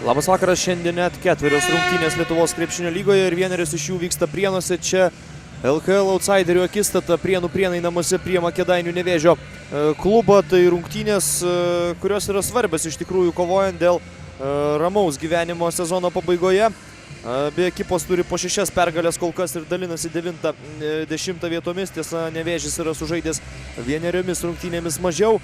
Labas vakaras, šiandien net 4 rungtynės Lietuvos krepšinio lygoje ir 1 iš jų vyksta Prienuose. Čia LKL outsiderių akistata, Prienai namuose priima Kėdainių Nevėžio klubą. Tai rungtynės, kurios yra svarbios iš tikrųjų kovojant dėl ramaus gyvenimo sezono pabaigoje. Abi ekipos turi po 6 pergalės kol kas ir dalinasi 9-10 vietomis. Tiesa, Nevėžis yra sužaidęs 1 rungtynėmis mažiau.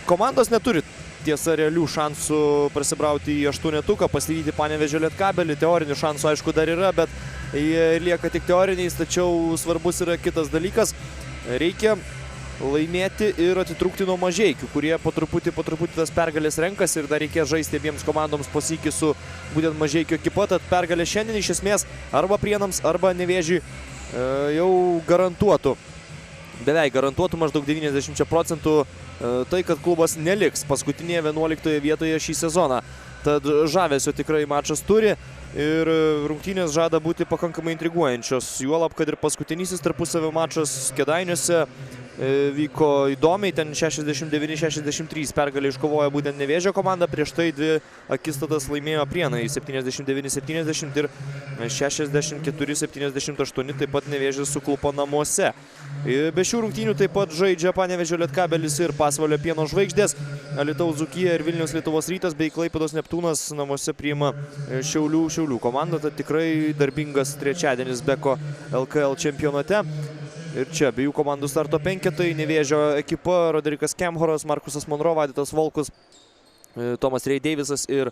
Komandos neturi tiesa realių šansų prasibrauti į 8-tuką, pasivyti Panevėžio Lietkabelį. Teorinių šansų aišku dar yra, bet jie lieka tik teoriniais, tačiau svarbus yra kitas dalykas. Reikia laimėti ir atitrūkti nuo Mažeikių, kurie po truputį tas pergalės renkasi ir dar reikės žaisti abiems komandoms po sykį su būtent Mažeikių ekipa. Tad pergalė šiandien iš esmės arba Prienams, arba Nevėžiui jau garantuotų, beveik garantuotų maždaug 90% tai, kad klubas neliks paskutinėje 11 vietoje šį sezoną. Tad žavesio tikrai mačas turi ir rungtynės žada būti pakankamai intriguojančios. Juolab, kad ir paskutinysis tarpusavio mačas Kėdainiuose vyko įdomiai, ten 69-63 pergalę iškovojo būtent Nevėžio komanda, prieš tai 2 akistatas laimėjo Prienai 79-70 ir 64-78, taip pat Nevėžis suklupo namuose. Be šių rungtynių taip pat žaidžia Panevėžio Lietkabelis ir Pasvalio Pieno žvaigždės. Alytaus Dzūkija ir Vilniaus Lietuvos Rytas bei Klaipėdos Neptūnas namuose priima Šiaulių komandą. Tai tikrai darbingas trečiadienis Beko LKL čempionate. Ir čia abiejų komandų starto penketai. Nevėžio ekipa: Roderikas Kemhoras, Markusas Monro, Vaidotas Volkus, Tomas Rei Deivisas ir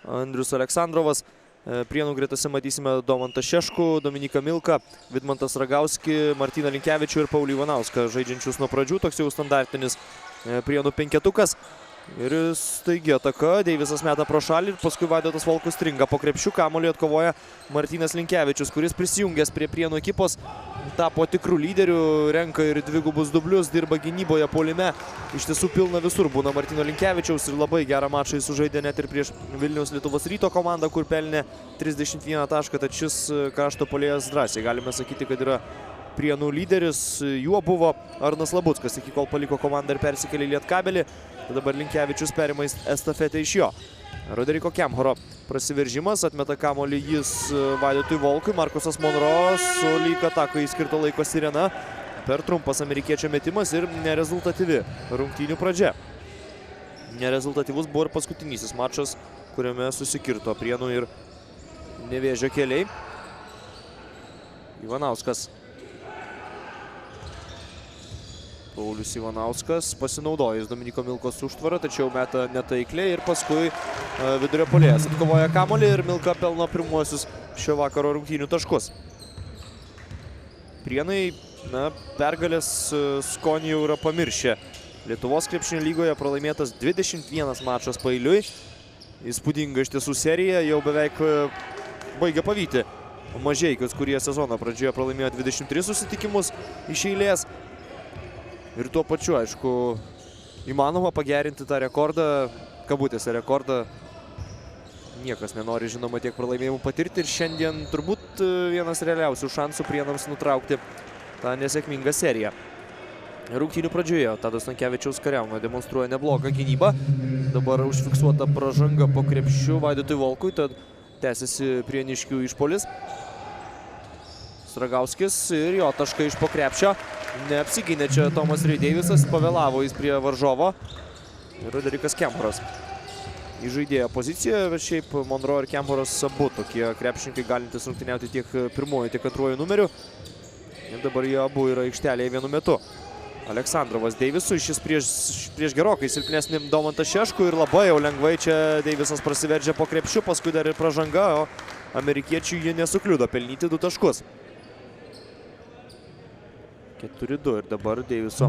Andrius Aleksandrovas. Prienų gretose matysime Domantą Šeškų, Dominiką Milką, Vidmantas Ragauskį, Martyną Linkevičių ir Paulių Ivanauską žaidžiančius nuo pradžių. Toks jau standartinis Prienų penketukas. Ir staigi ataka, Deivisas meta pro šalį ir paskui Vaidotas Volkus stringa po krepšių. Kamuolį atkovoja Martynas Linkevičius, kuris prisijungęs prie Prienų ekipos tapo tikrų lyderių, renka ir dvigubus dublius, dirba gynyboje, puolime. Iš tiesų pilna visur būna Martyno Linkevičiaus ir labai gerą mačą jis sužaidė net ir prieš Vilniaus Lietuvos Ryto komandą, kur pelnė 31 tašką. Tad šis krašto puolėjas drąsiai galime sakyti, kad yra Prienų lyderis. Juo buvo Arnas Labuckas, iki kol paliko komandą ir persikėlė į Lietkabelį. Dabar Linkevičius perima estafetę iš jo. Roderiko Kemhoro prasiveržimas, atmeta kamuolį jis Vaidotui Volkui. Markusas Monro su lyg atakai skirto laiko sirena. Per trumpas amerikiečio metimas ir nerezultatyvi rungtynių pradžia. Nerezultatyvus buvo ir paskutinysis mačas, kuriame susikirto Prienų ir Nevėžio keliai. Ivanauskas. Paulius Ivanauskas pasinaudojęs Dominiko Milkos užtvarą, tačiau meta netaikliai ir paskui vidurio puolėjas atkovoja kamuolį ir Milka pelno pirmuosius šio vakaro rungtynių taškus. Prienai, pergalės skonį jau yra pamiršę. Lietuvos krepšinio lygoje pralaimėtas 21 mačas paeiliui. Įspūdinga iš tiesų serija, jau beveik baigia pavyti Mažeikius, kurie sezono pradžioje pralaimėjo 23 susitikimus iš eilės. Ir tuo pačiu, aišku, įmanoma pagerinti tą rekordą, kabutėse rekordą. Niekas nenori, žinoma, tiek pralaimėjimų patirti ir šiandien turbūt vienas realiausių šansų Prienams nutraukti tą nesėkmingą seriją. Rungtynių pradžioje Tadas Stankevičiaus kariauna demonstruoja neblogą gynybą. Dabar užfiksuota pražanga po krepšiu Vaidotui Volkui, tad tęsiasi prieniškių išpuolis. Ragauskis ir jo taškai iš po krepšio. Neapsigynė čia Tomas Rei Deivisas, pavėlavo jis prie varžovo. Ir Roderikas Kemhoras į žaidėjo poziciją, bet šiaip Monro ir Kemhoras abu tokie krepšininkai galintys rungtyniauti tiek pirmuoju, tiek antruoju numeriu. Ir dabar jie abu yra aikštelėje vienu metu. Aleksandrovas Deivisui, šis prieš gerokai silpnesnį Domantą Šeškų ir labai jau lengvai čia Deivisas prasiveržė po krepšiu, paskui dar ir pražanga, o amerikiečių jie nesukliudo pelnyti 2 taškus. 4-2 ir dabar Deiviso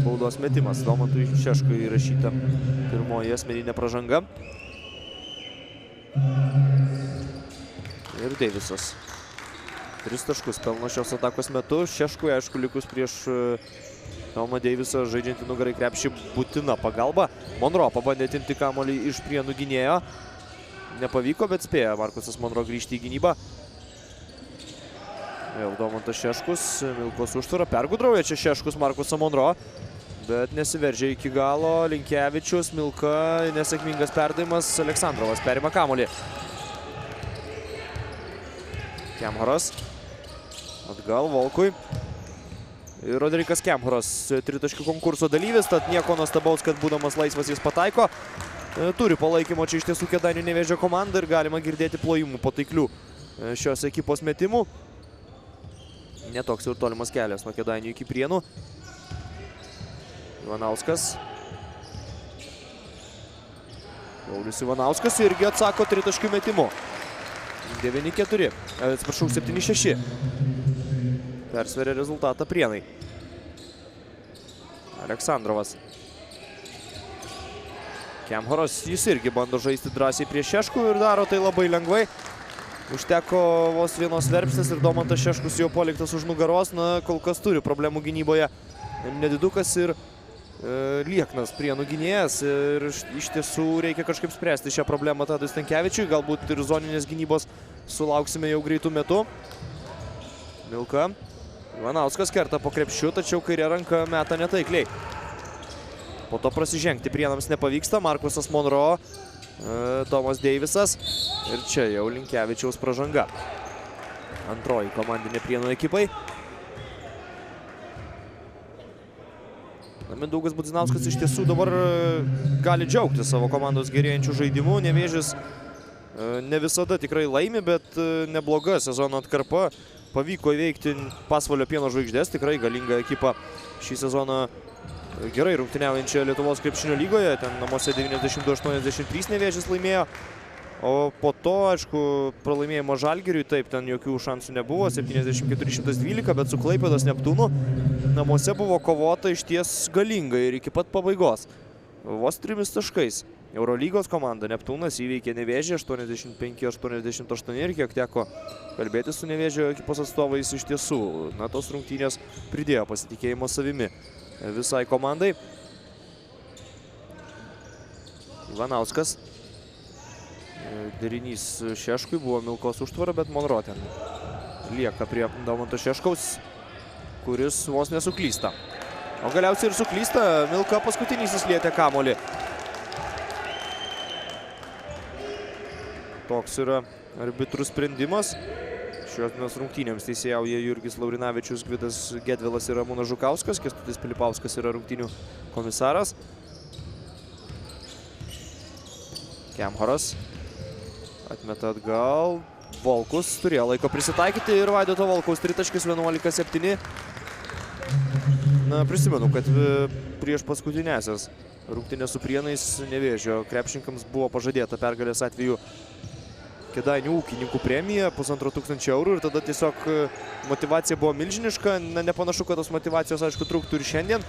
baudos metimas. Domantui Šeškui įrašyta pirmoji asmeninė pražanga. Ir Deivisas 3 taškus pelno šios atakos metu. Šeškui, aišku, likus prieš Tomą Deivisą žaidžiantį nugarai krepšį būtina pagalba. Monro pabandė atimti kamuolį iš Prienų gynėjo. Nepavyko, bet spėjo Markusas Monro grįžti į gynybą. Vėl Domantas Šeškus, Milkos užtvara, pergudrauja čia Šeškus Markusą Monro. Bet nesiveržia iki galo. Linkevičius, Milka, nesėkmingas perdavimas. Aleksandrovas perima kamuolį. Kemharas. Atgal Volkui. Ir Roderikas Kemharas, tritaškių konkurso dalyvis, tad nieko nuostabaus, kad būdamas laisvas jis pataiko. Turi palaikymo čia iš tiesų Kėdainių Nevėžio komanda ir galima girdėti plojimų po taiklių šios ekipos metimų. Netoks ir tolimas kelias nuo Kėdainių iki Prienų. Ivanauskas. Paulius Ivanauskas irgi atsako tritaškių metimu. 9-4, atsiprašau, 7-6. Persveria rezultatą Prienai. Aleksandrovas. Kemharas, jis irgi bando žaisti drąsiai prieš Šeškų ir daro tai labai lengvai. Užteko vos vienos verpstės ir Domantas Šeškus jau paliktas už nugaros. Na, kol kas turi problemų gynyboje nedidukas ir lieknas Prienų gynėjas. Ir iš tiesų reikia kažkaip spręsti šią problemą Tadui Stankevičiui. Galbūt ir zoninės gynybos sulauksime jau greitų metų. Milka. Ivanauskas kerta po krepšiu, tačiau kairė ranka meta netaikliai. Po to prasižengti Prienams nepavyksta. Markusas Monro, Tomas Deivisas. Ir čia jau Linkevičiaus pražanga. Antroji komandinė Prienų ekipai. Mindaugas Budzinauskas iš tiesų dabar gali džiaugti savo komandos gerėjančių žaidimų. Nevėžis ne visada tikrai laimi, bet nebloga sezono atkarpa. Pavyko įveikti Pasvalio Pieno Žvaigždės, tikrai galinga ekipa šį sezoną gerai rungtyniaujančią Lietuvos krepšinio lygoje. Ten namuose 92-83 Nevėžis laimėjo. O po to, aišku, pralaimėjimo Žalgiriui, taip, ten jokių šansų nebuvo, 74-112, bet su Klaipėdos Neptūnu namuose buvo kovota išties galingai ir iki pat pabaigos. Vos 3 taškais. Eurolygos komanda Neptūnas įveikė Nevėžį 85-88 ir kiek teko kalbėti su Nevėžio ekipos atstovais, iš tiesų, na, tos rungtynės pridėjo pasitikėjimo savimi visai komandai. Ivanauskas. Derinys Šeškui, buvo Milkos užtvara, bet Monro ten lieka prie Domanto Šeškaus, kuris vos nesuklysta. O galiausiai ir suklysta, Milka paskutinis įslietė kamuolį. Toks yra arbitrų sprendimas. Šios dienos rungtynėms teisėjauja Jurgis Laurinavičius, Gvidas Gedvilas ir Ramūnas Žukauskas. Kęstutis Pilipauskas yra rungtynių komisaras. Kemharas atmeta atgal. Volkus turėjo laiko prisitaikyti ir Vaidoto Volkaus tritaškis 11-7. Na, prisimenu, kad prieš paskutinėsias rungtynės su Prienais Nevėžio krepšininkams buvo pažadėta pergalės atveju Kėdainių ūkininkų premija, 1500 eurų, ir tada tiesiog motyvacija buvo milžiniška. Na, nepanašu, kad tos motyvacijos, aišku, trūktų ir šiandien,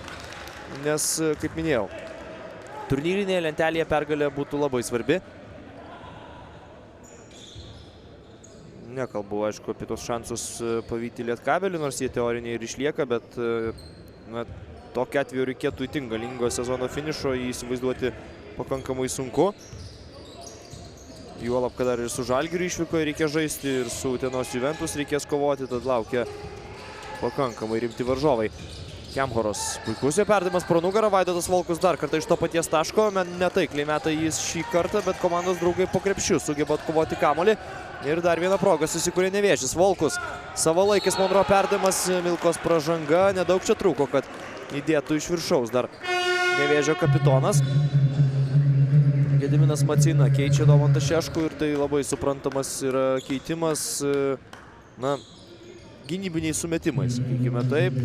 nes, kaip minėjau, turnyrinėje lentelėje pergalė būtų labai svarbi. Nekalbu, aišku, apie tos šansus pavyti Lietkabelį, nors jie teoriniai ir išlieka, bet na, tokiu atveju reikėtų itin galingo sezono finišo, jį įsivaizduoti pakankamai sunku. Juolab, kad dar ir su Žalgiriu išvykoje reikia žaisti, ir su Utenos Juventus reikės kovoti, tad laukia pakankamai rimti varžovai. Kemharas, puikus jo perdavimas pro nugarą, Vaidotas Volkus dar kartą iš to paties taško, netaikliai meta jis šį kartą, bet komandos draugai po krepšiu sugeba atkovoti kamuolį. Ir dar vieną progą susikūrė Nevėžis. Volkus, savalaikis Monro perdavimas, Milkos pražanga, nedaug čia trūko, kad įdėtų iš viršaus dar Nevėžio kapitonas. Gediminas Macina keičia Domantą Šeškų ir tai labai suprantamas yra keitimas, na, gynybiniais sumetimais. Sakykime taip,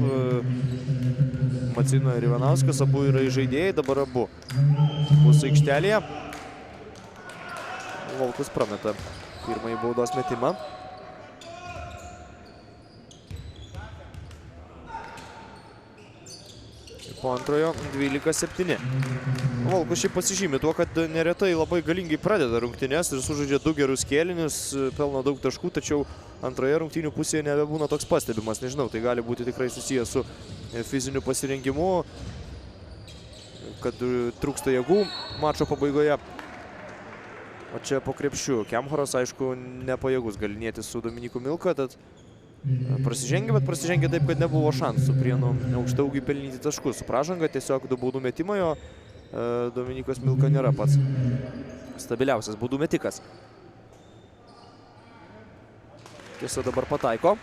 Macina ir Ivanauskas abu yra žaidėjai, dabar abu bus aikštelėje. Volkus prameta pirmąjį baudos metimą. Po antrojo 12-7. Volkus šiaip pasižymi tuo, kad neretai labai galingai pradeda rungtynes ir sužaidžia 2 gerus kėlinius, pelno daug taškų, tačiau antroje rungtynių pusėje nebebūna toks pastebimas. Nežinau, tai gali būti tikrai susijęs su fiziniu pasirengimu, kad trūksta jėgų mačo pabaigoje. O čia po krepšiu Kemharas, aišku, nepajėgus galynėtis su Dominiku Milka, tad prasižengė, bet prasižengė taip, kad nebuvo šansų Prienų aukštaūgiui pelnyti taškus. Su pražanga tiesiog 2 baudų metimai, o Dominykas Milka nėra pats stabiliausias baudų metikas. Tiesa, dabar pataiko.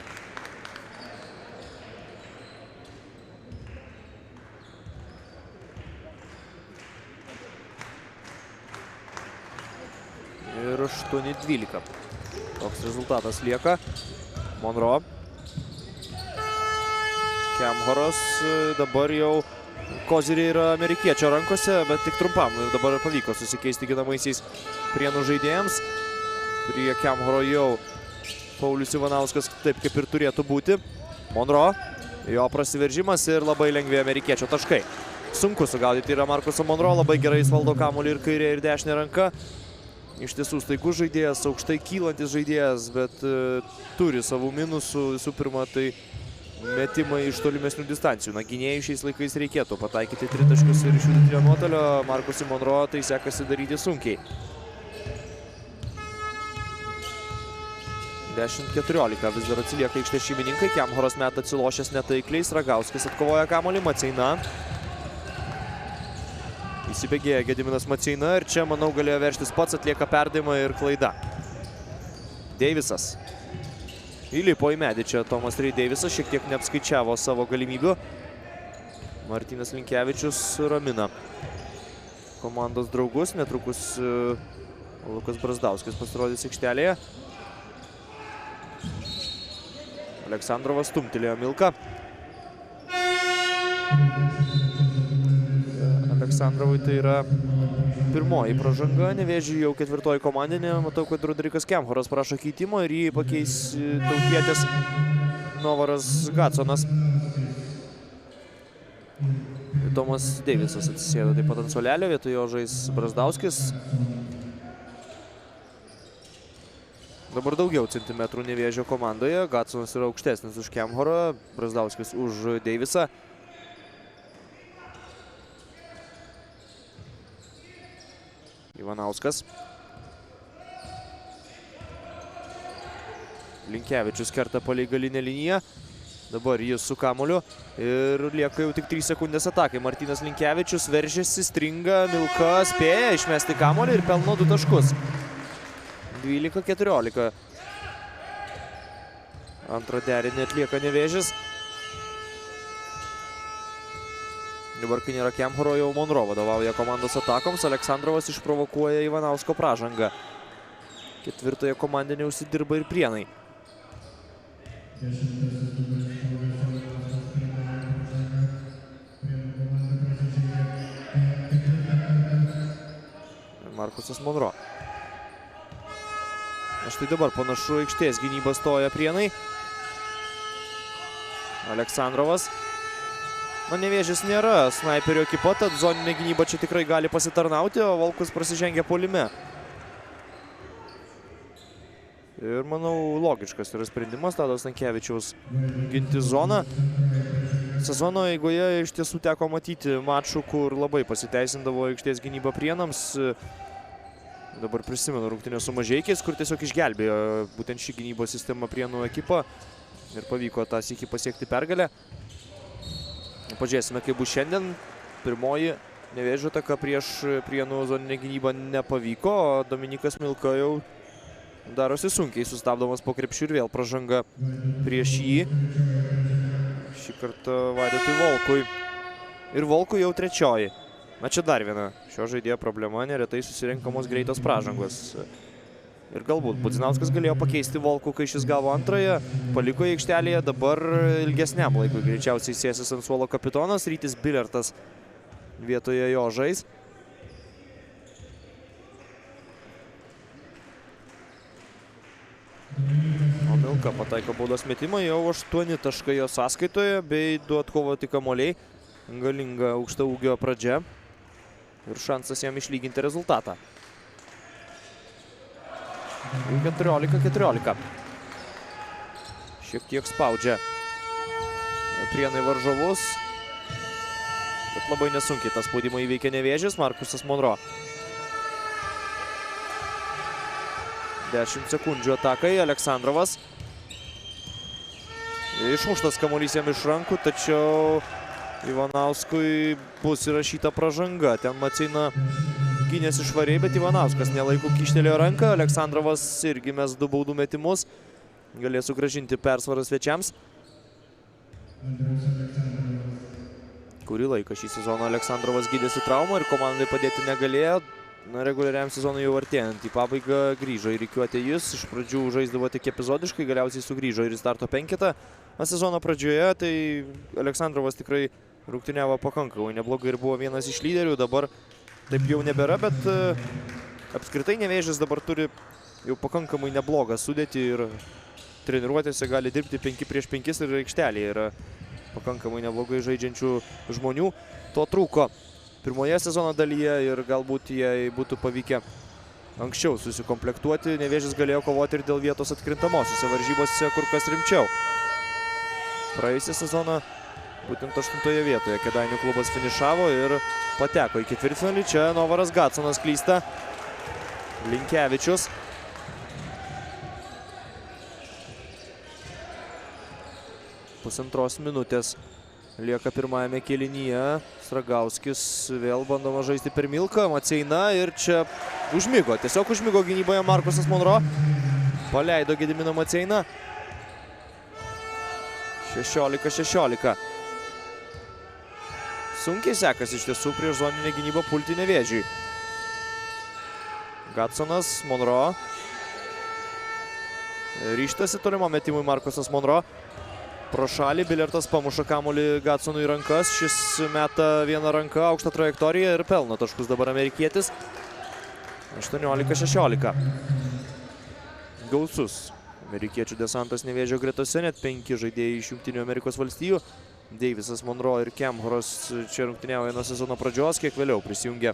Ir 8-12. Toks rezultatas lieka. Monro. Kemhoras dabar jau koziriai yra amerikiečio rankose, bet tik trumpam. Ir dabar pavyko susikeisti ginamaisiais Prienų žaidėjams. Prie Kemhoro jau Paulius Ivanauskas, taip kaip ir turėtų būti. Monro. Jo prasiveržimas ir labai lengvi amerikiečio taškai. Sunku sugaudyti yra Markuso Monro. Labai gerai jis valdo kamuolį ir kairė ir dešinė ranka. Iš tiesų staigus žaidėjas, aukštai kylantis žaidėjas, bet turi savų minusų. Visų pirma, tai metimai iš tolimesnių distancijų. Na, gynėjų šiais laikais reikėtų pataikyti 3 taškus ir iš vidutinio nuotolio. Markusui Monro tai sekasi daryti sunkiai. 10-14 vis dar atsilieka aikštės šeimininkai. Kemhoras meta atsilošęs netaikliais. Ragauskas atkovoja kamuolį. Maceina. Įsibėgėja Gediminas Maceina ir čia, manau, galėjo veržtis pats, atlieka perdavimą ir klaida. Deivisas. Įlipo į medį čia Tomas Rei Deivisas, šiek tiek neapskaičiavo savo galimybių. Martynas Linkevičius ramina komandos draugus. Netrukus Lukas Brazdauskis pasirodys aikštelėje. Aleksandrovas stumtelėjo Milką. Aleksandrovui tai yra pirmoji pražanga, Nevėžiui jau 4. komandinė. Matau, kad Rodrikas Kemhoras prašo keitimo ir jį pakeis tautietis Novaras Gatsonas. Tomas Deivisas atsisėdo taip pat ant suolelio, vietoje žais Brazdauskis. Dabar daugiau centimetrų Nevėžio komandoje. Gatsonas yra aukštesnis už Kemhorą, Brazdauskis už Deivisą. Ivanauskas. Linkevičius kerta palei galinę liniją. Dabar jis su kamuoliu ir lieka jau tik 3 sekundės atakai. Martynas Linkevičius veržiasi, stringa, Milka spėja išmesti kamuolį ir pelno 2 taškus. 12-14. Antrą derinį atlieka Nevėžis. Dabar, kai nėra Kemhoro, jau Monro vadovauja komandos atakoms. Aleksandrovas išprovokuoja Ivanausko pražangą. 4. komandinė užsidirba ir Prienai. Markusas Monro. Na štai dabar panašu aikštės gynybą stoja Prienai. Aleksandrovas. Na, Nevėžis nėra snaiperio ekipa, tad zoninė gynyba čia tikrai gali pasitarnauti, o Volkus prasižengia puolime. Ir, manau, logiškas yra sprendimas Tadas Stankevičiaus ginti zoną. Sezono eigoje iš tiesų teko matyti mačų, kur labai pasiteisindavo aikštės gynyba Prienams. Dabar prisimenu rungtynę su Mažeikiais, kur tiesiog išgelbėjo būtent šį gynybos sistemą Prienų ekipą ir pavyko tą sykį pasiekti pergalę. Pažiūrėsime, kaip bus šiandien. Pirmoji Nevėžio ataka prieš Prienų zoninę gynybą nepavyko, o Dominykas Milka jau darosi sunkiai, sustabdomas po krepšių ir vėl pražanga prieš jį. Šį kartą Vaidotui Volkui. Ir Volkui jau 3. Na, čia dar viena šio žaidėjo problema, neretai susirenkamos greitos pražangos. Ir galbūt Budzinauskas galėjo pakeisti Volkų, kai šis gavo 2. Paliko aikštelėje, dabar ilgesniam laikui greičiausiai sėsis ant suolo kapitonas. Rytis Bilertas vietoje jo žais. O Milka pataiko baudos metimą, jau 8 taškai jo sąskaitoje, bei 2 atkovoti kamuoliai. Galinga aukšta ūgio pradžia ir šansas jam išlyginti rezultatą. 14-14. Šiek tiek spaudžia Prienai varžovus, bet labai nesunkiai tą spaudimą įveikia Nevėžis. Markusas Monro. 10 sekundžių atakai. Aleksandrovas. Išmuštas kamuolys jam iš rankų, tačiau Ivanauskui bus įrašyta pražanga. Ten Maceina gynėsi švariai, bet Ivanauskas nelaiku kyštelėjo ranką. Aleksandrovas irgi mes 2 baudų metimus. Galės sugrąžinti persvarą svečiams. Kurį laiką šį sezoną Aleksandrovas gydėsi traumą ir komandai padėti negalėjo. Reguliariam sezonui jau artėjant į pabaigą grįžo į rikiuotę jis. Iš pradžių žaisdavo tik epizodiškai, galiausiai sugrįžo ir į starto 5. Sezono pradžioje tai Aleksandrovas tikrai rungtyniavo pakankamai neblogai ir buvo vienas iš lyderių. Dabar taip jau nebėra, bet apskritai Nevėžis dabar turi jau pakankamai neblogą sudėtį ir treniruotėse gali dirbti 5 prieš 5 ir aikštelėje yra pakankamai neblogai žaidžiančių žmonių. To trūko pirmoje sezono dalyje ir galbūt jai būtų pavykę anksčiau susikomplektuoti. Nevėžis galėjo kovoti ir dėl vietos atkrintamosiose varžybose kur kas rimčiau. Praėjusią sezoną būtent 8 vietoje Kėdainių klubas finišavo ir pateko į ketvirtfinalį. Čia Novaras Gadsonas klysta. Linkevičius. Pusantros minutės lieka pirmajame kėlinyje. Stragauskis vėl bandoma žaisti per Milką. Maceina ir čia užmigo. Tiesiog užmigo gynyboje Markusas Monro. Paleido Gediminą Maceiną. 16-16. Sunkiai sekasi iš tiesų prieš zoninę gynybą pulti Nevėžiui. Gadsonas, Monro. Ryžtasi tolimo metimui Markusas Monro. Pro šalį Bilertas pamuša kamuolį Gadsonui į rankas. Šis meta vieną ranką, aukštą trajektoriją ir pelno taškus dabar amerikietis. 18-16. Gausus amerikiečių desantas Nevėžio gretose, net 5 žaidėjai iš Jungtinių Amerikos valstijų. Deivisas, Monro ir Kemhoras čia rungtyniauja nuo sezono pradžios, kiek vėliau prisijungė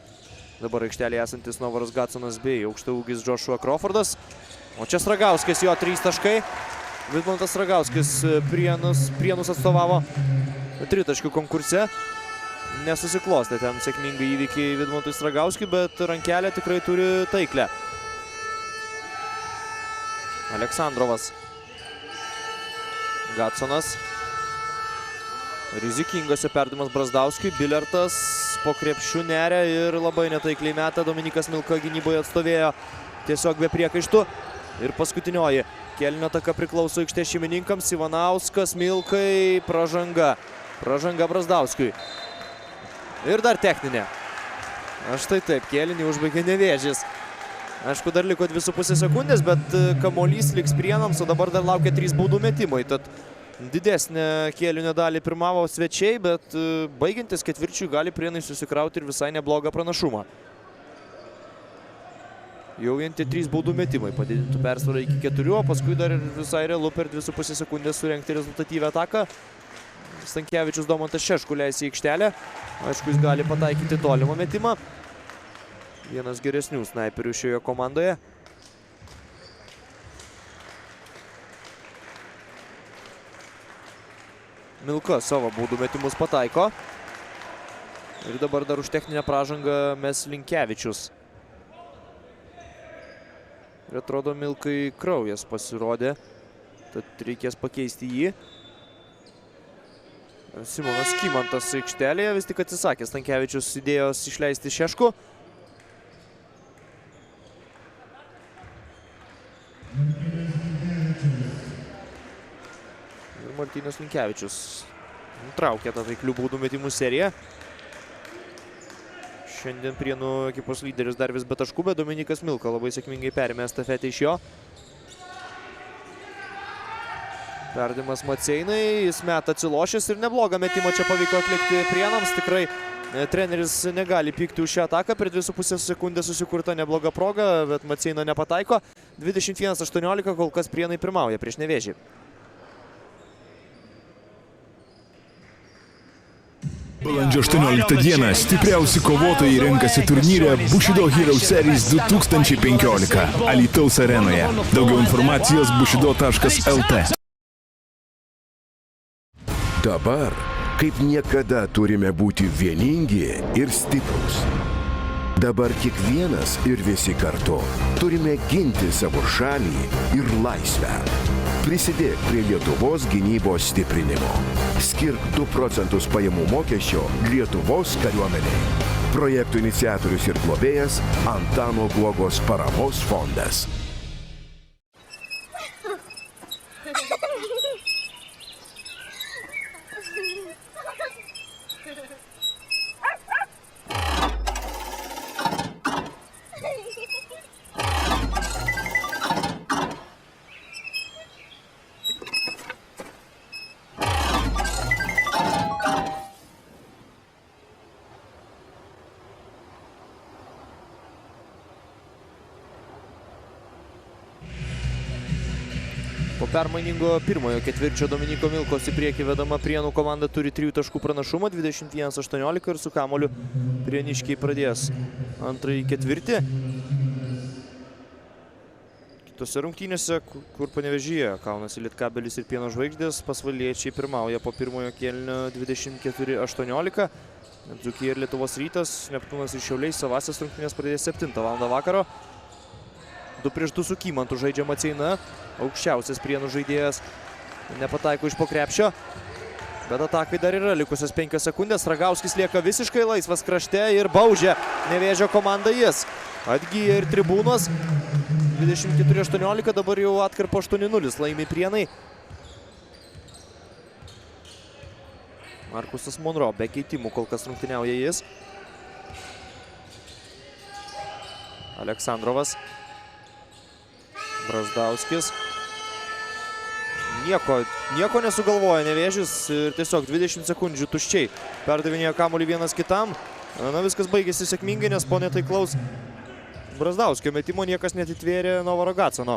dabar aikštelėje esantis Novaras Gadsonas bei aukštaūgis Joshua Crawfordas. O čia Stragauskis, jo 3 taškai. Vidmantas Stragauskis Prienus atstovavo 3 taškių konkurse. Nesusiklostė ten sėkmingai įvykiai Vidmantui Stragauskiui, bet rankelė tikrai turi taiklę. Aleksandrovas. Gadsonas. Rizikingose perdavimas Brazdauskiui. Bilertas po krepšių neria ir labai netaikliai meta. Dominikas Milka gynyboje atstovėjo tiesiog be priekaištų. Ir paskutinioji kėlinio ataka priklauso aikštės šeimininkams. Ivanauskas Milkai, pražanga. Pražanga Brazdauskiui. Ir dar techninė. Štai taip, kėlinį užbaigė Nevėžis. Aišku, dar liko 2,5 sekundės, bet kamuolys liks Prienams, o dabar dar laukia 3 baudų metimai. Tad didesnę kėlinio dalį pirmavo svečiai, bet baigiantis ketvirčiui gali Prienai susikrauti ir visai neblogą pranašumą. Jau vien tie 3 baudų metimai padidintų persvarą iki 4, o paskui dar ir visai realu per 2,5 sekundės surengti rezultatyvią ataką. Stankevičius Domantas Šeškų leis į aikštelę. Aišku, jis gali pataikyti tolimą metimą. Vienas geresnių snaiperių šioje komandoje. Milka savo baudų metimus pataiko. Ir dabar dar už techninę pražangą mes Linkevičius. Ir atrodo Milkai kraujas pasirodė. Tad reikės pakeisti jį. Simonas Kymantas aikštelėje vis tik atsisakė Stankevičius idėjos išleisti Šeškų. Ir Martynas Linkevičius nutraukė tą taiklių baudų metimų seriją. Šiandien Prienų ekipos lyderis dar vis be taškų, bet Dominikas Milka labai sėkmingai perėmė estafetę iš jo. Perdavimas Maceinai, jis meta atsilošęs ir neblogą metimą čia pavyko atlikti Prienams. Tikrai treneris negali pykti už šią ataką, per 2,5 sekundės susikurta nebloga proga, bet Maceina nepataiko. 21-18, kol kas Prienai pirmauja prieš Nevėžį. Balandžio 18 dieną stipriausi kovotojai renkasi turnyre Bushido Hero Series 2015 Alytaus arenoje. Daugiau informacijos bushido.lt. Dabar, kaip niekada, turime būti vieningi ir stiprūs. Dabar kiekvienas ir visi kartu turime ginti savo šalį ir laisvę. Prisidėk prie Lietuvos gynybos stiprinimo. Skirk 2 procentus pajamų mokesčio Lietuvos kariuomeniai. Projektų iniciatorius ir globėjas Antano Guogos paramos fondas. Po permainingo pirmojo ketvirčio Dominyko Milkos į priekį vedama Prienų komanda turi 3 taškų pranašumą, 21-18 ir su kamuoliu prieniškiai pradės antrąjį ketvirtį. Kitose rungtynėse, kur Panevėžyje kaunasi Lietkabelis ir Pieno žvaigždės, pasvaliečiai pirmauja po pirmojo kėlinio 24-18. Dzūkija ir Lietuvos Rytas, Neptūnas ir Šiauliai savąsias rungtynės pradės 7 val. Vakaro. 2-2 su Kymantu žaidžia Maceina, aukščiausias Prienų žaidėjas, nepataiko iš po krepšio, bet atakai dar yra likusios 5 sekundės. Ragauskis lieka visiškai laisvas krašte ir baudžia Nevėžio komandą jis. Atgyja ir tribūnos, 24-18, dabar jau atkarpo 8-0 laimi Prienai. Markusas Monro be keitimų kol kas rungtyniauja jis. Aleksandrovas. Brazdauskis. Nieko nesugalvoja Nevėžis ir tiesiog 20 sekundžių tuščiai perdavinėjo kamuolį vienas kitam. Na, viskas baigėsi sėkmingai, nes po netaiklaus Brazdauskio metimo niekas netitvėrė Novaro Gacono.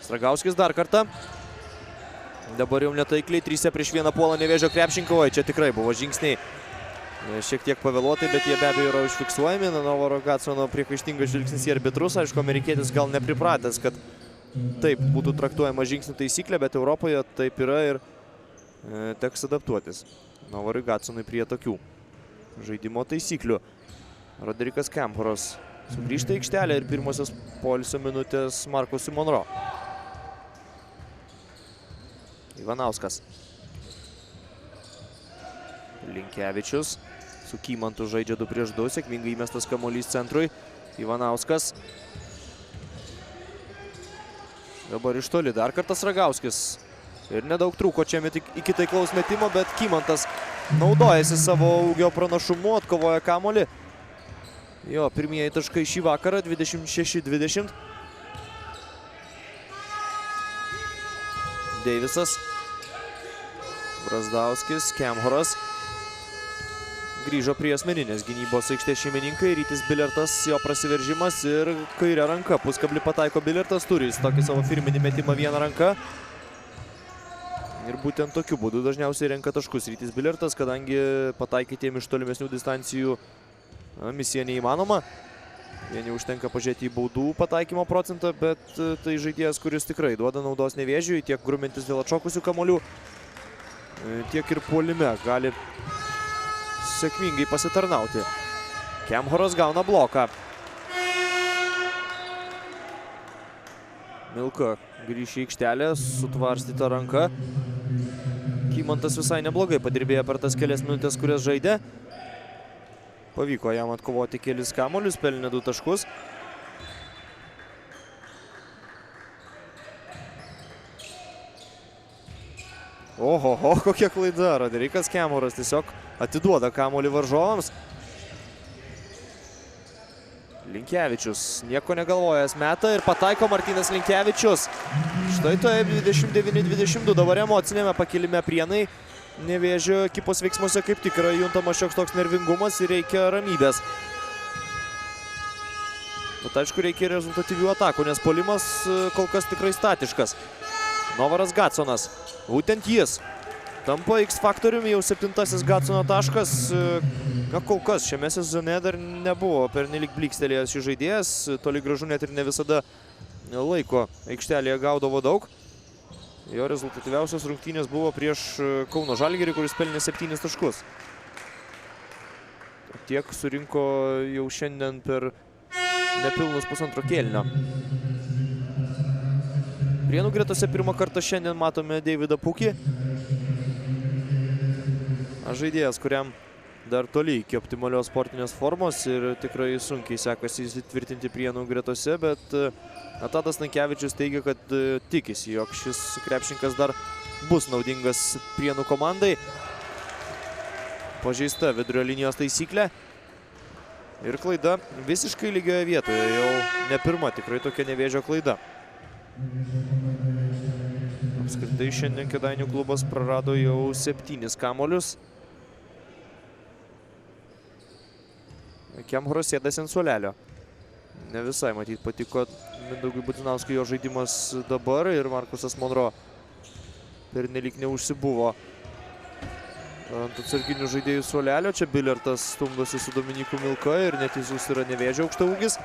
Stragauskis dar kartą. Dabar jau netaikliai 3-1 puola Nevėžio krepšininkai. Čia tikrai buvo žingsniai šiek tiek pavėluotai, bet jie be abejo yra užfiksuojami. Novaro Gacono priekaištingas žvilgsnis į arbitrus. Aišku, amerikietis gal nepripratęs, kad taip būtų traktuojama žingsnių taisyklė, bet Europoje taip yra ir teks adaptuotis Novarui Gaconui prie tokių žaidimo taisyklių. Roderikas Kemporas sugrįžta į aikštelę ir pirmosios poilsio minutės Markusui Monro. Ivanauskas. Linkevičius su Kymantu žaidžia 2-2, sėkmingai įmestas kamuolys centrui. Ivanauskas. Dabar iš toli dar kartas Ragauskis. Ir nedaug trūko čia iki taiklaus metimo, bet Kymantas naudojasi savo ūgio pranašumu, atkovoja kamuolį. Jo, pirmieji taškai šį vakarą, 26-20. Deivisas. Brazdauskis, Kemhoras. Grįžo prie asmeninės gynybos aikštės šeimininkai. Rytis Bilertas, jo prasiveržimas ir kairė ranka. Puskablį pataiko Bilertas, turi jis tokį savo firminį metimą viena ranka. Ir būtent tokiu būdu dažniausiai renka taškus Rytis Bilertas, kadangi pataikyti jiem iš tolimesnių distancijų misija neįmanoma. Vieni užtenka pažiūrėti į baudų pataikymo procentą, bet tai žaidėjas, kuris tikrai duoda naudos Nevėžiui, tiek grumintis dėl atšokusių kamuolių, tiek ir puolime gali sėkmingai pasitarnauti. Kemhoras gauna bloką. Milka grįš į aikštelę, sutvarstyta ranka. Kymantas visai neblogai padirbėjo per tas kelias minutės, kurias žaidė. Pavyko jam atkovoti kelis kamuolius, pelnė 2 taškus. Oho, kokia klaida. Roderikas Kemhoras tiesiog atiduoda kamuolį varžovams. Linkevičius nieko negalvojęs meta ir pataiko Martynas Linkevičius. Štai taip, 29-22 dabar emocinėme pakilime Prienai. Nevėžio ekipos veiksmuose kaip tik yra juntamas šioks toks nervingumas ir reikia ramybės. Bet aišku, reikia rezultatyvių atakų, nes puolimas kol kas tikrai statiškas. Novaras Gaconas. Būtent jis tampa X faktoriumi, jau 7-asis Gacono taškas. Na, kol kas šiame sezone dar nebuvo pernelyg blykstelėjęs šis žaidėjas. Toli gražu net ir ne visada laiko aikštelėje gaudavo daug. Jo rezultatyviausios rungtynės buvo prieš Kauno Žalgirį, kuris pelnė 7 taškus. Tiek surinko jau šiandien per nepilnus pusantro kėlinio. Prienų gretose pirmą kartą šiandien matome Deividą Pukį. Žaidėjas, kuriam dar toli iki optimalios sportinės formos ir tikrai sunkiai sekasi įsitvirtinti Prienų gretose, bet Tadas Stankevičius teigia, kad tikisi, jog šis krepšininkas dar bus naudingas Prienų komandai. Pažeista vidurio linijos taisyklė. Ir klaida visiškai lygioje vietoje, jau ne pirma tikrai tokia Nevėžio klaida. Apskritai šiandien Kėdainių klubas prarado jau 7 kamuolius. Kemhro sėdasi ant suolelio. Ne visai, matyt, patiko Mindaugui Budzinauskui jo žaidimas dabar ir Markusas Monro pernelyg neužsibuvo ant atsarginių žaidėjų suolelio. Čia Bilertas stumdosi su Dominiku Milka ir neteisus yra Nevėžio aukštaūgis.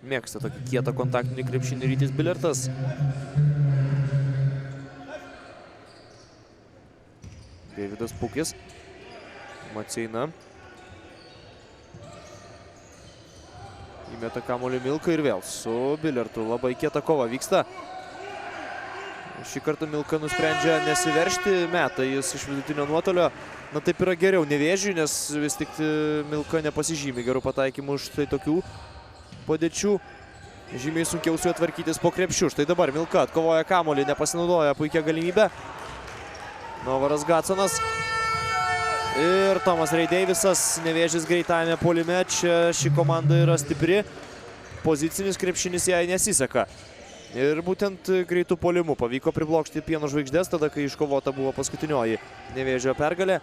Mėgsta tokį kietą kontaktinį krepšinį Rytis Bilertas. Deividas Pukis. Maceina. Įmeta kamuolį Milka ir vėl su Bilertu. Labai kieta kova vyksta. Šį kartą Milka nusprendžia nesiveržti, meta jis iš vidutinio nuotolio. Na taip yra geriau Nevėžiui, nes vis tik Milka nepasižymi gerų pataikymų štai tokių padėčių. Žymiai sunkiau su juo tvarkytis po krepšių. Štai dabar Milka atkovoja kamuolį, nepasinaudoja puikia galimybė. Novaras Gatsonas. Ir Tomas Reideivisas, Nevėžis greitajame puolime. Čia ši komanda yra stipri. Pozicinis krepšinis jai nesiseka. Ir būtent greitų puolimų pavyko priblokšti Pieno žvaigždės, tada kai iškovota buvo paskutinioji Nevėžio pergalė.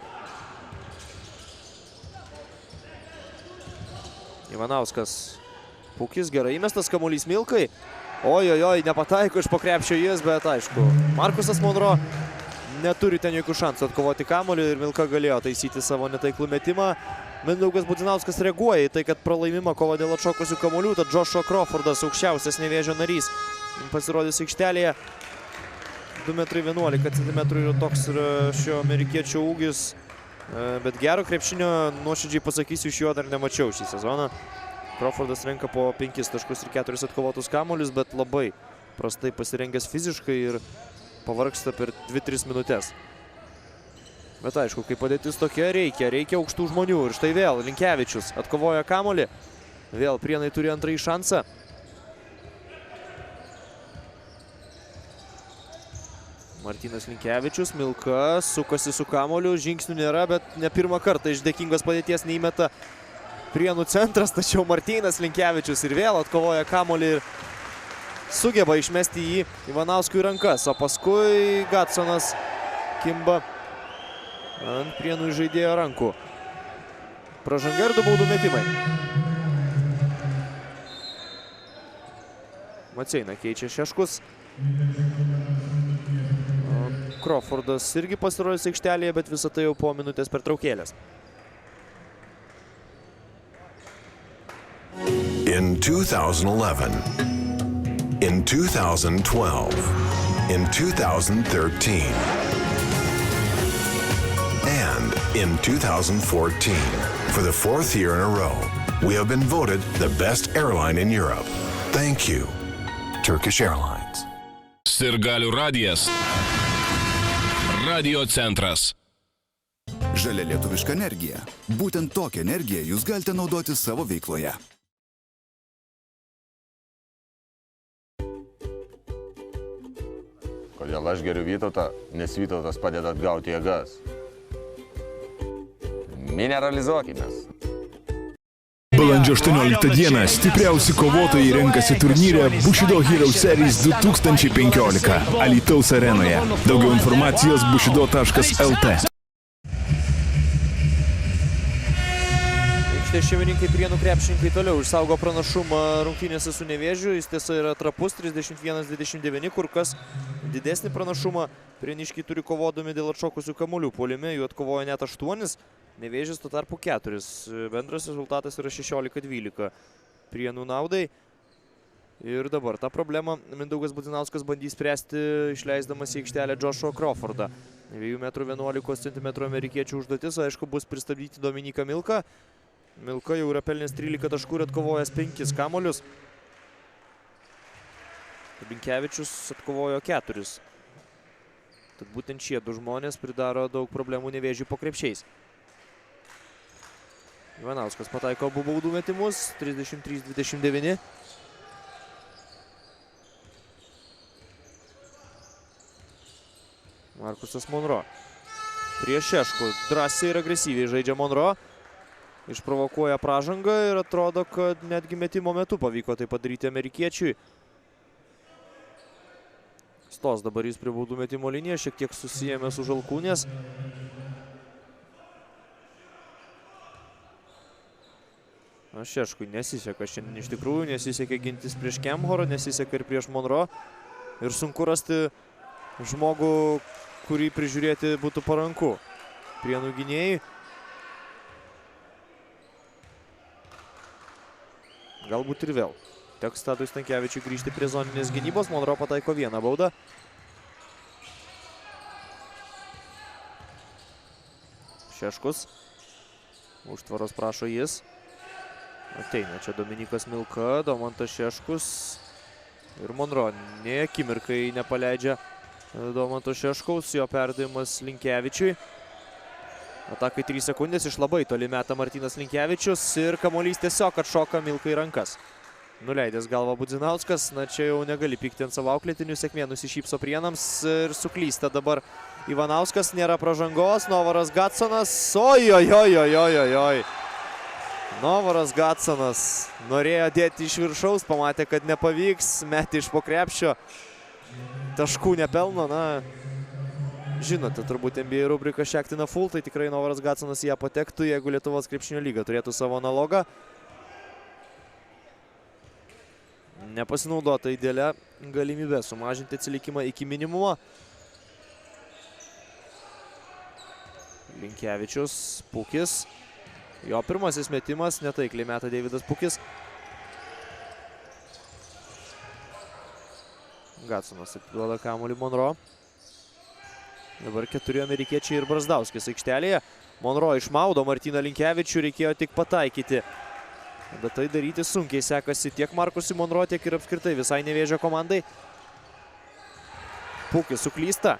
Ivanauskas. Pukis gerai įmestas kamuolys Milkai. Ojojoj, nepataiko iš po krepšio jis, bet aišku, Markusas Monro neturi ten jokių šansų atkovoti kamuolį ir Milka galėjo taisyti savo netaiklų metimą. Mindaugas Budzinauskas reaguoja į tai, kad pralaimimą kovą dėl atšokusių kamuolių, tad Joshua Crawfordas, aukščiausias Nevėžio narys, pasirodys aikštelėje. 2,11 cm yra toks šio amerikiečio ūgis, bet gero krepšinio, nuoširdžiai pasakysiu, iš jo dar nemačiau šį sezoną. Crawfordas renka po 5 taškus ir 4 atkovotus kamuolius, bet labai prastai pasirengęs fiziškai ir pavargsta per 2-3 minutės. Bet aišku, kai padėtis tokia, reikia aukštų žmonių. Ir štai vėl Linkevičius atkovoja kamuolį. Vėl Prienai turi antrąjį šansą. Martynas Linkevičius, Milka sukasi su kamuoliu, žingsnių nėra, bet ne pirmą kartą iš dėkingos padėties neįmeta Prienų centras, tačiau Martynas Linkevičius ir vėl atkovoja kamuolį ir sugeba išmesti jį Ivanauskui rankas, o paskui Gatsonas kimba ant Prienų žaidėjo rankų. Pražanga ir 2 baudų metimai. Maceina keičia Šeškus. Crawfordas irgi pasirodys aikštelėje, bet visą tai jau po minutės pertraukėlės. In 2011, in 2012, in 2013, and in 2014, for the 4th year in a row, we have been voted the best airline in Europe. Thank you, Turkish Airlines. Sirgalių radijas. Radio centras. Žalia lietuviška energija. Būtent tokią energiją jūs galite naudoti savo veikloje. Kodėl aš geriu Vytautą, nes Vytautas padeda atgauti jėgas. Mineralizuokimės. Balandžio 18 dieną stipriausi kovotojai renkasi turnyre Bushido Hero Series 2015 Alytaus arenoje. Daugiau informacijos bushido.lt. Aikštės šeimininkai Prienų krepšininkai toliau išsaugo pranašumą rungtynėse su Nevėžiu. Jis tiesa yra trapus 31-29, kur kas didesnį pranašumą. Prieniškiai turi kovodami dėl atšokusių kamuolių puolime, jų atkovoja net 8. Nevėžis tuo tarpu 4. Bendras rezultatas yra 16-12 Prienų naudai. Ir dabar tą problemą Mindaugas Budzinauskas bandys spręsti, išleisdamas į aikštelę Joshua Crawfordą. 2,11 cm amerikiečių užduotis, aišku, bus pristabdyti Dominiką Milką. Milka jau yra pelnęs 13 taškų ir atkovojęs 5 kamuolius. Linkevičius atkovojo 4. Tad būtent šie du žmonės pridaro daug problemų Nevėžiui po krepšiais. Ivanauskas pataiko abu baudų metimus, 33-29. Markusas Monro. Prieš Šeškų drąsiai ir agresyviai žaidžia Monro. Išprovokuoja pražangą ir atrodo, kad netgi metimo metu pavyko tai padaryti amerikiečiui. Stos dabar jis prie baudų metimo liniją, šiek tiek susijėmė su Žalkūnės. Šeškui nesiseka šiandien iš tikrųjų, nesisekė gintis prieš Kemhorą, nesiseka ir prieš Monro. Ir sunku rasti žmogų, kurį prižiūrėti būtų paranku. Prienų gynėjai. Galbūt ir vėl. Teks Tadui Stankevičiui grįžti prie zoninės gynybos. Monro pataiko vieną baudą. Šeškus. Užtvaros prašo jis. Ateina čia Dominikas Milka, Domantas Šeškus ir Monro. Nė akimirkai nepaleidžia Domanto Šeškaus, jo perdavimas Linkevičiui. Atakai 3 sekundės, iš labai toli meta Martynas Linkevičius ir kamuolys tiesiog atšoka Milkai į rankas. Nuleidęs galvą Budzinauskas, na čia jau negali pykti ant savo auklėtinių, sėkmė nusišypso Prienams ir suklysta dabar Ivanauskas, nėra pražangos, Novaras Gatsonas, oi. Novaras Gatsonas norėjo dėti iš viršaus, pamatė, kad nepavyks, metė iš po krepšio, taškų nepelno, na, žinote, turbūt NBA rubrika Šektina Full, tai tikrai Novaras Gatsonas į ją patektų, jeigu Lietuvos krepšinio lyga turėtų savo analogą. Nepasinaudota idealia galimybė sumažinti atsilikimą iki minimumo. Linkevičius, Pukis. Jo pirmasis metimas, netaikliai meta Deividas Pukis. Gatsonas atiduoda kamuolį Monro. Dabar 4 amerikiečiai ir Brazdauskis aikštelėje. Monro išmaudo Martyną Linkevičių, reikėjo tik pataikyti. Bet tai daryti sunkiai sekasi tiek Markusui Monro, tiek ir apskritai visai Nevėžio komandai. Pukis suklysta.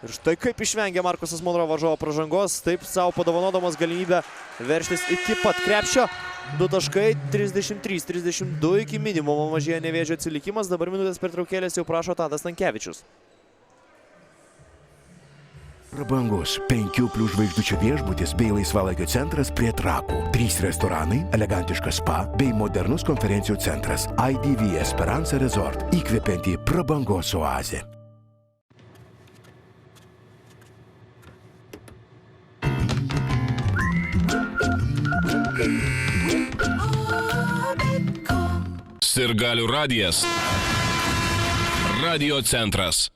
Ir štai kaip išvengia Markusas Monro varžovo pražangos, taip savo padovanodamas galimybę verštis iki pat krepšio. 2 taškai, 33-32 iki minimumo mažėja Nevėžio atsilikimas. Dabar minutės pertraukėlės jau prašo Tadas Stankevičius. Prabangus 5+ žvaigždučių viešbutis bei laisvalaikio centras prie Trakų. 3 restoranai, elegantiškas spa bei modernus konferencijų centras. IDV Esperanza Resort. Įkvepianti prabangos oazė. Sirgalių radijas. Radio centras.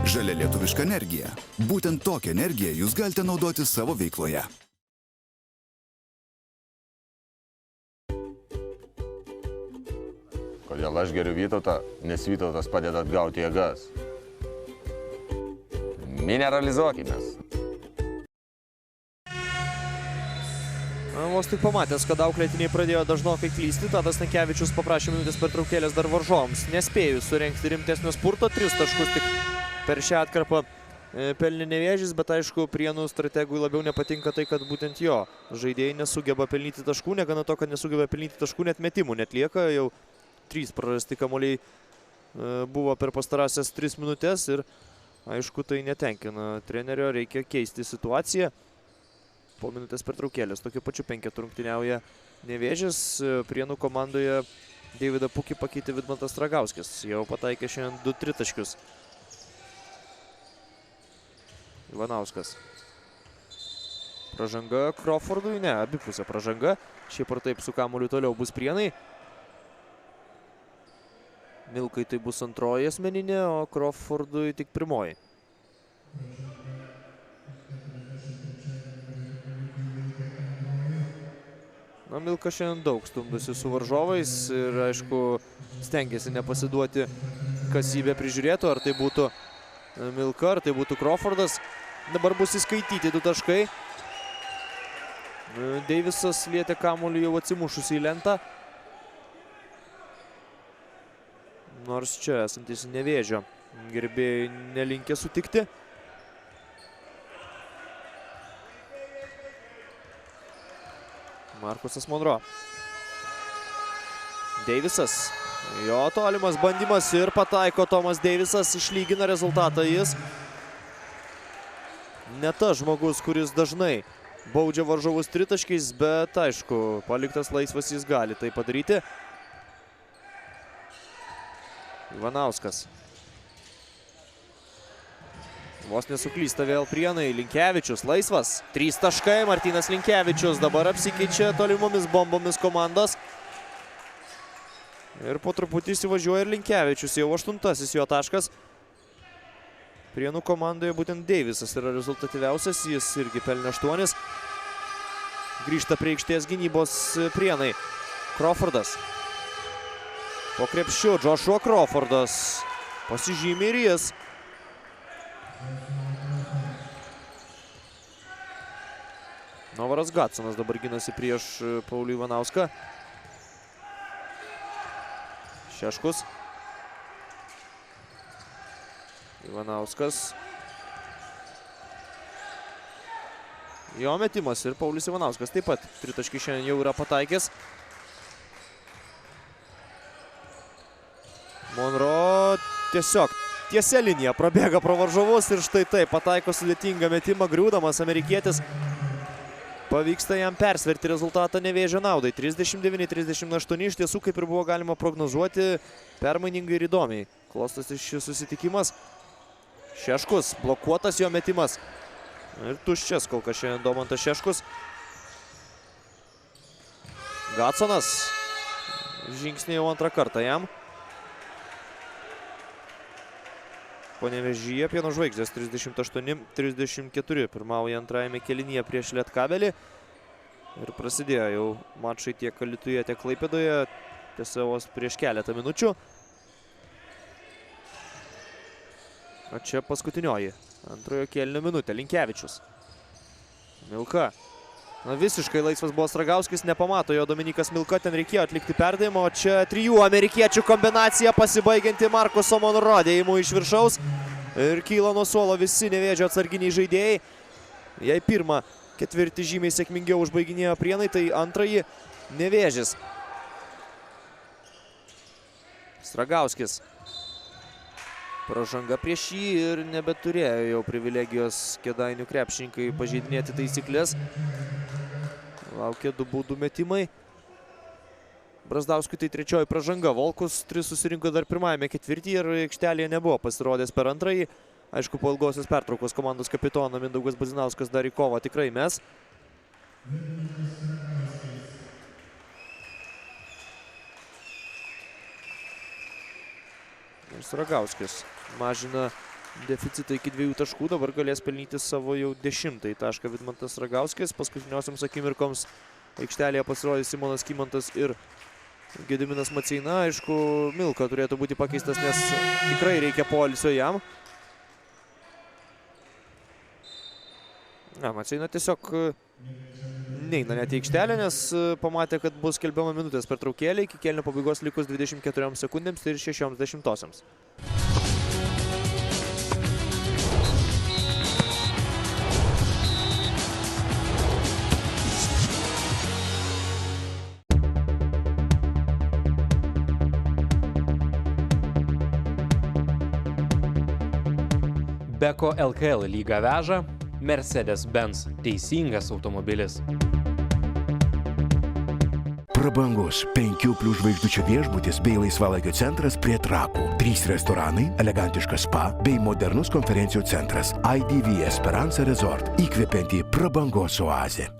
Žalia lietuviška energija. Būtent tokią energiją jūs galite naudoti savo veikloje. Kodėl aš geriu Vytautą, nes Vytautas padeda atgauti jėgas. Mineralizuokimės. Vos tik pamatęs, kad auklėtiniai pradėjo dažnokai klysti, Tadas Stankevičius paprašė minutės pertraukėlės dar varžovams. Nespėjus surengti rimtesnio spurto, 3 taškus tik per šią atkarpą pelnė Nevėžis, bet aišku, Prienų strategui labiau nepatinka tai, kad būtent jo žaidėjai nesugeba pelnyti taškų, negana to, kad nesugeba pelnyti taškų, net metimų netlieka, jau 3 prarasti kamuoliai buvo per pastarąsias 3 minutės ir aišku, tai netenkina trenerio, reikia keisti situaciją. Po minutės pertraukėlės. Tokiu pačiu 5 rungtyniauja Nevėžis. Prienų komandoje Deividą Pukį pakeitė Vidmantas Ragauskis. Jau pataikė šiandien 2 tritaškius. Ivanauskas. Pražanga Crawfordui? Ne, abipusė pražanga. Šiaip ar taip su kamuoliu toliau bus Prienai. Milkai tai bus antroji asmeninė, o Crawfordui tik pirmoji. Na, Milka šiandien daug stumdusi su varžovais ir, aišku, stengiasi nepasiduoti, kas jį be prižiūrėtų, ar tai būtų Milka, ar tai būtų Crawfordas. Dabar bus įskaityti 2 taškai. Deivisas lietė kamuolį jau atsimušusi į lentą. nors čia esantis Nevėžio gerbėjai nelinkę sutikti. Markusas Monro. Deivisas. Jo tolimas bandymas ir pataiko Tomas Deivisas, išlygina rezultatą jis. Ne tas žmogus, kuris dažnai baudžia varžovus tritaškiais, bet aišku, paliktas laisvas jis gali tai padaryti. Ivanauskas. Vos nesuklysta vėl Prienai, Linkevičius laisvas. 3 taškai, Martynas Linkevičius dabar apsikeičia tolimomis bombomis komandos. Ir po truputį įsivažiuoja ir Linkevičius, jau 8-asis jo taškas. Prienų komandoje būtent Deivisas yra rezultatyviausias, jis irgi pelnė 8. Grįžta prie aikštės gynybos Prienai. Crawfordas. Po krepšiu Joshua Crawfordas. Pasižymė ir jis. Novaras Gatsonas dabar ginasi prieš Paulių Ivanauską. Šeškus. Ivanauskas. Jo metimas ir Paulius Ivanauskas taip pat tritaškį šiandien jau yra pataikęs. Monro tiesiog tiesia linija prabėga pro varžovus ir štai taip pataiko sudėtingą metimą, griūdamas amerikietis. Pavyksta jam persverti rezultatą Nevėžio naudai. 39-38 iš tiesų, kaip ir buvo galima prognozuoti, permainingai ir įdomiai klostosi šis susitikimas. Šeškus, blokuotas jo metimas. Ir tuščias kol kas šiandien Domantas Šeškus. Gatsonas. Žingsnį jau antrą kartą jam. Panevėžyje Pieno žvaigždės 38-34 pirmauja antrajame kėlinyje prieš Lietkabelį. Ir prasidėjo jau mačai tiek Alytuje, tiek Klaipėdoje. Tiesa, vos prieš keletą minučių. O čia paskutinioji antrojo kėlinio minutė. Linkevičius. Milka. Na, visiškai laisvas buvo Stragauskis, nepamato jo Dominikas Milka, ten reikėjo atlikti perdavimą, o čia 3 amerikiečių kombinacija pasibaigianti Markuso Monro dėjimu iš viršaus. Ir kyla nuo suolo visi Nevėžio atsarginiai žaidėjai. Jei pirmą ketvirtį žymiai sėkmingiau užbaiginėjo Prienai, tai antrąjį Nevėžis. Stragauskis. Pražanga prieš jį ir nebeturėjo jau privilegijos Kėdainių krepšininkai pažeidinėti taisyklės. Laukia 2 baudų metimai. Brazdauskui tai 3 pražanga. Volkus 3 susirinko dar pirmajame ketvirtyje ir aikštelėje nebuvo pasirodęs per antrąjį. Aišku, po ilgosios pertraukos komandos kapitono Mindaugas Bazinauskas dar į kovą tikrai mes. Ir Stragauskis mažina deficitą iki 2 taškų, dabar galės pelnyti savo jau 10-ąjį tašką Vidmantas Stragauskis. Paskutiniosiams akimirkoms aikštelėje pasirodys Simonas Kymantas ir Gediminas Maceina. Aišku, Milka turėtų būti pakeistas, nes tikrai reikia poilsio jam. Maceina tiesiog neina net į aikštelę, nes pamatė, kad bus skelbiama minutės pertraukėlė iki kėlinio pabaigos likus 24 sekundėms ir 60. Beko LKL lygą veža Mercedes-Benz teisingas automobilis. Prabangus 5+ žvaigždučių viešbutis bei laisvalaikio centras prie Trakų. 3 restoranai, elegantiškas spa bei modernus konferencijų centras. IDV Esperanza Resort. Įkvepianti prabangos oazė.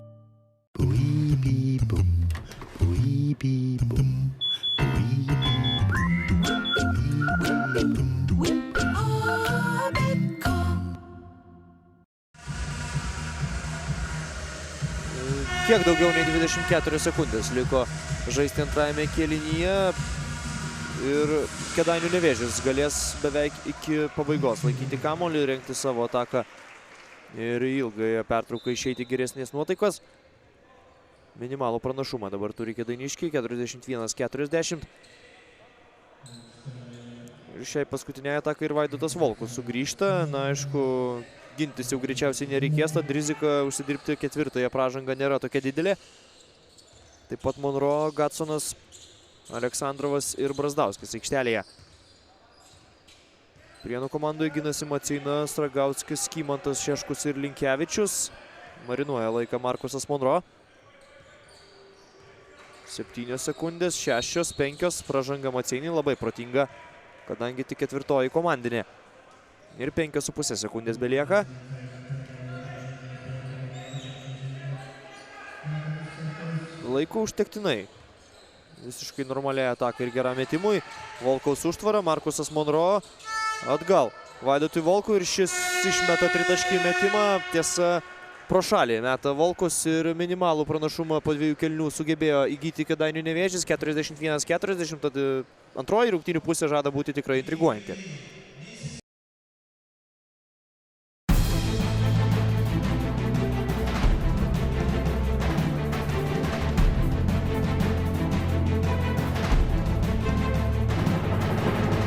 Kiek daugiau nei 24 sekundės liko žaisti antrajame kėlinyje ir Kėdainių Nevėžis galės beveik iki pabaigos laikyti kamuolį, rengti savo ataką ir ilgąją pertrauką išeiti geresnės nuotaikos. Minimalų pranašumą dabar turi kėdainiškiai, 41-40. Ir šiai paskutiniai atakai ir Vaidotas Volkus sugrįžta. Na, aišku, gintis jau greičiausiai nereikės, tad rizika užsidirbti ketvirtąją pražangą nėra tokia didelė. Taip pat Monro, Gatsonas, Aleksandrovas ir Brazdauskis aikštelėje. Prienų komandoje ginasi Maceina, Stragauskis, Kymantas, Šeškus ir Linkevičius. Marinuoja laiką Markusas Monro. 7 sekundės, 6, 5, pražanga Maceinai labai protinga, kadangi tik ketvirtoji komandinė. Ir 5,5 sekundės belieka. Laiko užtektinai. Visiškai normaliai atakai ir geram metimui. Volkaus užtvara, Markusas Monro atgal. Vaidotui Volkui ir šis išmeta tritaškį metimą. Tiesa, pro šalį meta Volkus ir minimalų pranašumą po 2 kėlinių sugebėjo įgyti Kėdainių Nevėžis. 41-40, tad antroji rungtynių pusė žada būti tikrai intriguojanti.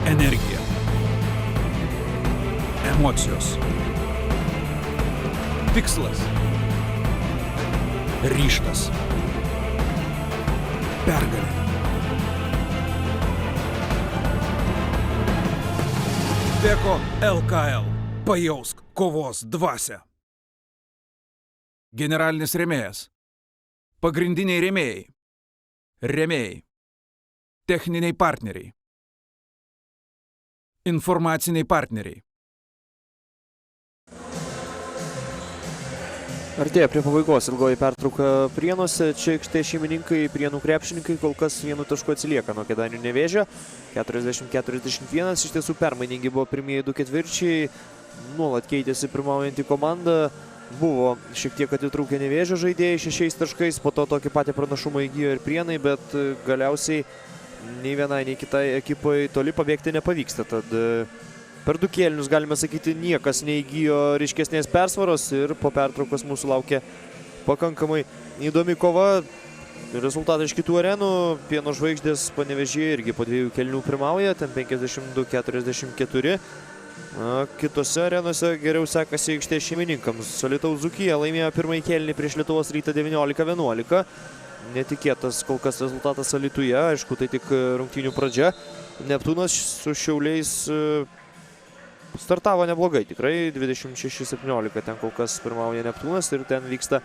Energija. Emocijos. Tikslas. Ryžtas. Pergalė. Beko LKL. Pajausk kovos dvasią. Generalinis rėmėjas. Pagrindiniai rėmėjai. Rėmėjai. Techniniai partneriai. Informaciniai partneriai. Artėja prie pabaigos ilgoji pertrauka Prienuose. Čia aikštės šeimininkai, Prienų krepšininkai kol kas 1 tašku atsilieka nuo Kėdainių Nevėžio. 40-41. Iš tiesų permainingi buvo pirmieji 2 ketvirčiai. Nuolat keitėsi pirmaujantį komandą. Buvo šiek tiek atitrūkę Nevėžio žaidėjai 6 taškais. Po to tokį patį pranašumą įgijo ir Prienai, bet galiausiai nei vienai, nei kitai ekipai toli pabėgti nepavyksta. Tad per 2 kėlinius, galime sakyti, niekas neįgijo ryškesnės persvaros ir po pertraukos mūsų laukia pakankamai įdomi kova. Rezultatai iš kitų arenų. Pieno žvaigždės Panevėžyje irgi po 2 kėlinių pirmauja, ten 52-44. Kitose arenose geriau sekasi aikštės šeimininkams. Alytaus Dzūkija laimėjo pirmąjį kėlinį prieš Lietuvos Rytą 19-11. Netikėtas kol kas rezultatas Alytuje, aišku, tai tik rungtynių pradžia. Neptūnas su Šiauliais startavo neblogai, tikrai 26-17 ten kol kas pirmauja Neptūnas ir ten vyksta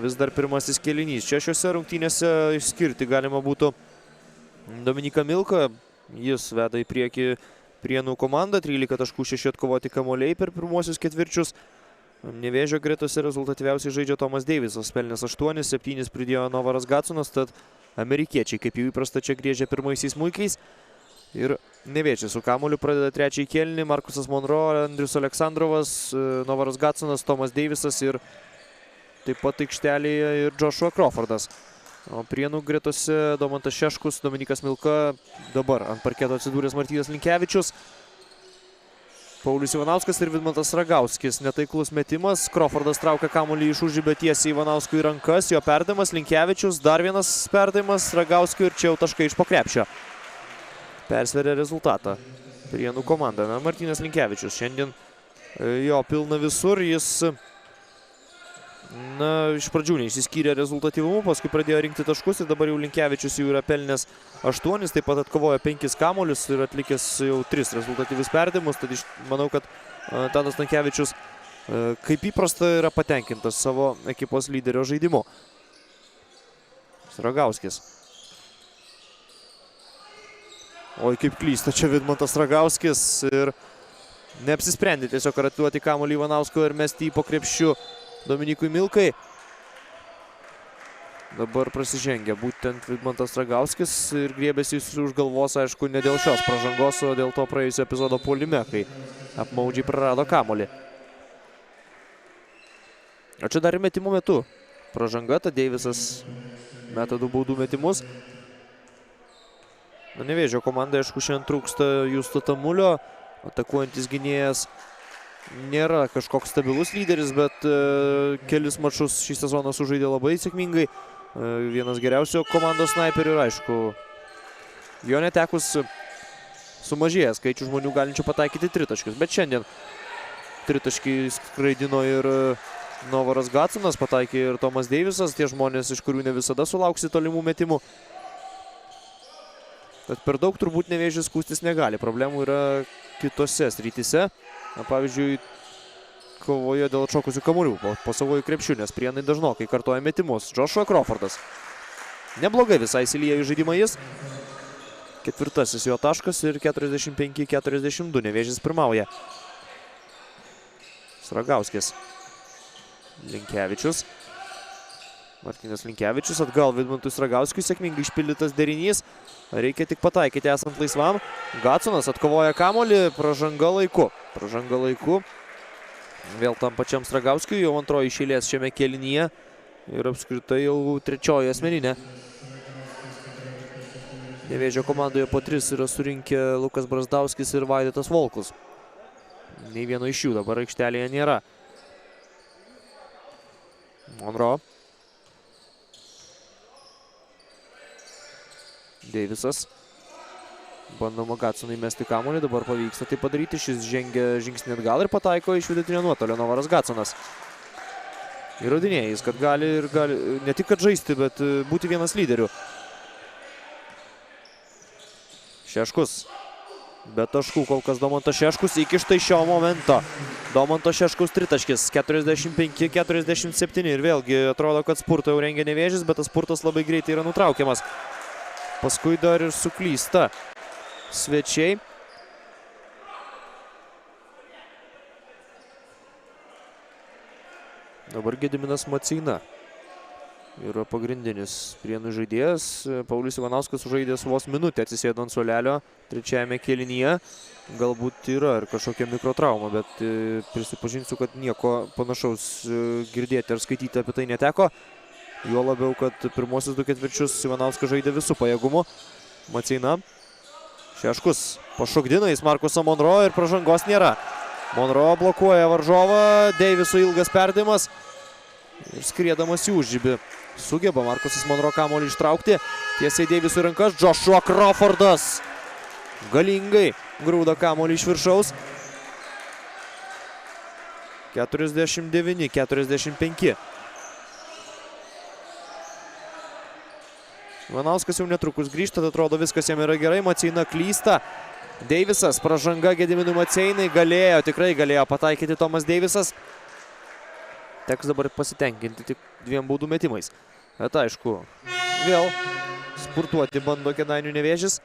vis dar pirmasis kėlinys. Čia šiuose rungtynėse išskirti galima būtų Dominiką Milką, jis veda į priekį Prienų komandą, 13,6 atkovoti kamuoliai per pirmuosius ketvirčius. Nevėžio gretose rezultatyviausiai žaidžia Tomas Deivisas, pelnęs 8, 7 pridėjo Novaras Gatsonas, tad amerikiečiai, kaip jau įprasta, čia griežia pirmaisiais smuikiais. Ir Nevėžis su kamuoliu pradeda trečiąjį kėlinį, Markusas Monro, Andrius Aleksandrovas, Novaras Gatsonas, Tomas Deivisas ir taip pat aikštelėje ir Joshua Crawfordas. O Prienų gretose Domantas Šeškus, Dominikas Milka, dabar ant parketo atsidūręs Martynas Linkevičius. Paulius Ivanauskas ir Vidmantas Ragauskis. Netaiklus metimas. Crawfordas traukia kamuolį iš užribio tiesiai Ivanauskui į rankas. Jo perdavimas. Linkevičius. Dar vienas perdavimas Ragauskiui ir čia jau taškai iš po krepšio. Persveria rezultatą Prienų komanda. Na, Martynas Linkevičius šiandien jo pilna visur. Jis iš pradžių neišsiskyrė rezultatyvumu, paskui pradėjo rinkti taškus ir dabar jau Linkevičius jau yra pelnęs 8, taip pat atkovojo 5 kamuolius ir atlikęs jau 3 rezultatyvius perdavimus. Tad manau, kad Tadas Stankevičius kaip įprasta yra patenkintas savo ekipos lyderio žaidimu. Ragauskis. Oi, kaip klysta čia Vidmantas Ragauskis ir neapsisprendė tiesiog ar atiduoti kamuolį Ivanausko ir mesti jį po krepšiu Dominikui Milkai. Dabar prasižengia būtent Vidmantas Ragauskis ir griebėsi už galvos, aišku, ne dėl šios pražangos, o dėl to praėjusio epizodo puolime, kai apmaudžiai prarado kamuolį. O čia dar ir metimų metu pražanga, tad Deivisas meta 2 baudų metimus. Na, Nevėžio komandai, aišku, šiandien trūksta Justo Tamulio, atakuojantis gynėjas. Nėra kažkoks stabilus lyderis, bet kelis mačus šį sezoną sužaidė labai sėkmingai. Vienas geriausių komandos snaiperių ir aišku, jo netekus sumažėjęs skaičių žmonių galinčių pataikyti tritaškius. Bet šiandien tritaškį skraidino ir Novaras Gatsonas, pataikė ir Tomas Deivisas, tie žmonės, iš kurių ne visada sulauksi tolimų metimų. Tad per daug turbūt Nevėžis skųstis negali. Problemų yra kitose srityse. Na, pavyzdžiui, kovoje dėl atšokusių kamuolių po savojų krepšių, nes Prienai dažnokai kartoja metimus. Joshua Crawfordas. Neblogai visai įsilieja į žaidimą jis. Ketvirtasis jo taškas ir 45-42. Nevėžis pirmauja. Sragauskis. Linkevičius. Martynas Linkevičius atgal Vidmantui Sragauskiui. Sėkmingai išpildytas derinys. Reikia tik pataikyti esant laisvam. Gatsonas atkovoja kamuolį. Pražanga laiku. Pražanga laiku. Vėl tam pačiam Sragauskiui. Jau antroji iš eilės šiame kėlinyje. Ir apskritai jau trečioji asmeninė. Nevėžio komandoje po 3 yra surinkę Lukas Brazdauskis ir Vaidotas Volkus. Nei vieno iš jų dabar aikštelėje nėra. Monroe. Deivisas. Bandoma Gatsonui mesti kamuolį, dabar pavyksta tai padaryti. Šis žengia žingsnį atgal ir pataiko iš vidutinio nuotolio Novaras Gatsonas. Įrodinėja jis, kad gali ne tik kad žaisti, bet būti vienas lyderių. Šeškus. Be taškų kol kas Domantas Šeškus iki štai šio momento. Domanto Šeškus tritaškis 45-47 ir vėlgi atrodo, kad spurtą jau rengia Nevėžis, bet tas spurtas labai greitai yra nutraukiamas. Paskui dar ir suklysta svečiai. Dabar Gediminas Maceina yra pagrindinis Prienų žaidėjas. Paulius Ivanauskas žaidės vos minutę atsisėdo ant suolelio trečiajame kėlinyje. Galbūt yra ir kažkokia mikrotrauma, bet prisipažinsiu, kad nieko panašaus girdėti ar skaityti apie tai neteko. Jo labiau, kad pirmosius 2 ketvirčius Ivanauskas žaidė visų pajėgumų. Maceina. Šeškus pašokdina jis Markusą Monroe ir pražangos nėra. Monroe blokuoja varžovą. Deiviso ilgas perdavimas. Ir skriedamas į užžibį. Sugeba Markusas Monroe kamuolį ištraukti. Tiesiai Deivisui rankas. Joshua Crawfordas. Galingai grūda kamuolį iš viršaus. 49-45. Ivanauskas jau netrukus grįžta, atrodo viskas jam yra gerai. Maceina klysta. Deivisas, pražanga Gediminui Maceinai. Tikrai galėjo pataikyti Tomas Deivisas. Teks dabar pasitenkinti tik 2 baudų metimais. Bet aišku, vėl spurtuoti bando Kėdainių Nevėžis.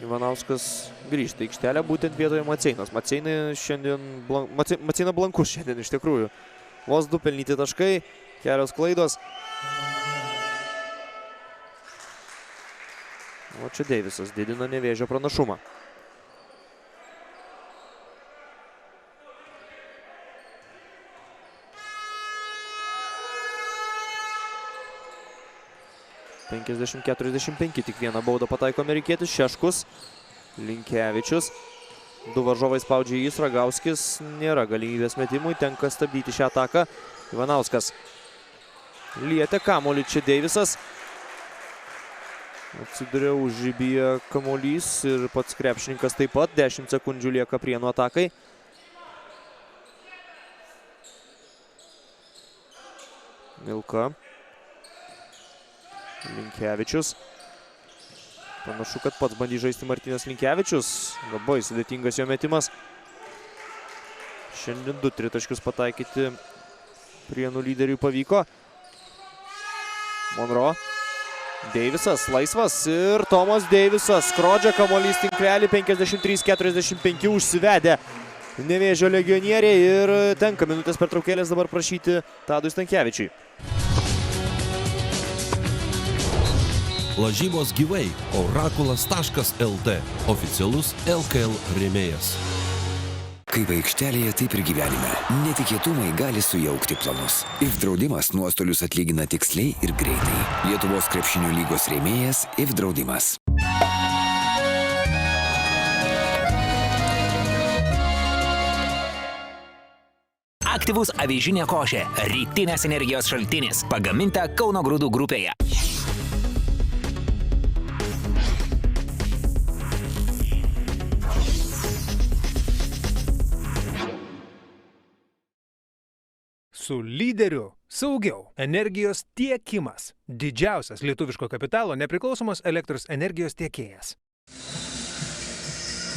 Ivanauskas grįžta į aikštelę būtent vietoje Maceinos. Maceina blankus šiandien iš tikrųjų. Vos 2 pelnyti taškai, kelios klaidos. O čia Deivisas didina Nevėžio pranašumą. Tik vieną baudą pataiko amerikietis. Šeškus, Linkevičius. 2 varžovai spaudžia jį, Sragauskis. Nėra galimybės metimui, tenka stabdyti šią ataką. Ivanauskas lietė kamuolį, čia Deivisas. Atsiduria užžibyje kamuolys ir pats krepšininkas taip pat. 10 sekundžių lieka Prienų atakai. Milka. Linkevičius. Panašu, kad pats bandys žaisti Martynas Linkevičius. Labai sudėtingas jo metimas. Šiandien 2 tritaškius pataikyti Prienų lyderiui pavyko. Monroe. Deivisas laisvas ir Tomas Deivisas skrodžia kamuolys tinklelį. 53-45 užsivedė Nevėžio legionieriai ir tenka minutės pertraukėlės dabar prašyti Tadui Stankevičiui. Lažybos gyvai orakulas.lt oficialus LKL rėmėjas. Kaip aikštelėje, taip ir gyvenime. Netikėtumai gali sujaukti planus. IF draudimas nuostolius atlygina tiksliai ir greitai. Lietuvos krepšinio lygos rėmėjas IF draudimas. Aktyvus avižinė košė. Rytinės energijos šaltinis. Pagaminta Kauno grūdų grupėje. su lyderiu saugiau. Energijos tiekimas. Didžiausias lietuviško kapitalo nepriklausomos elektros energijos tiekėjas.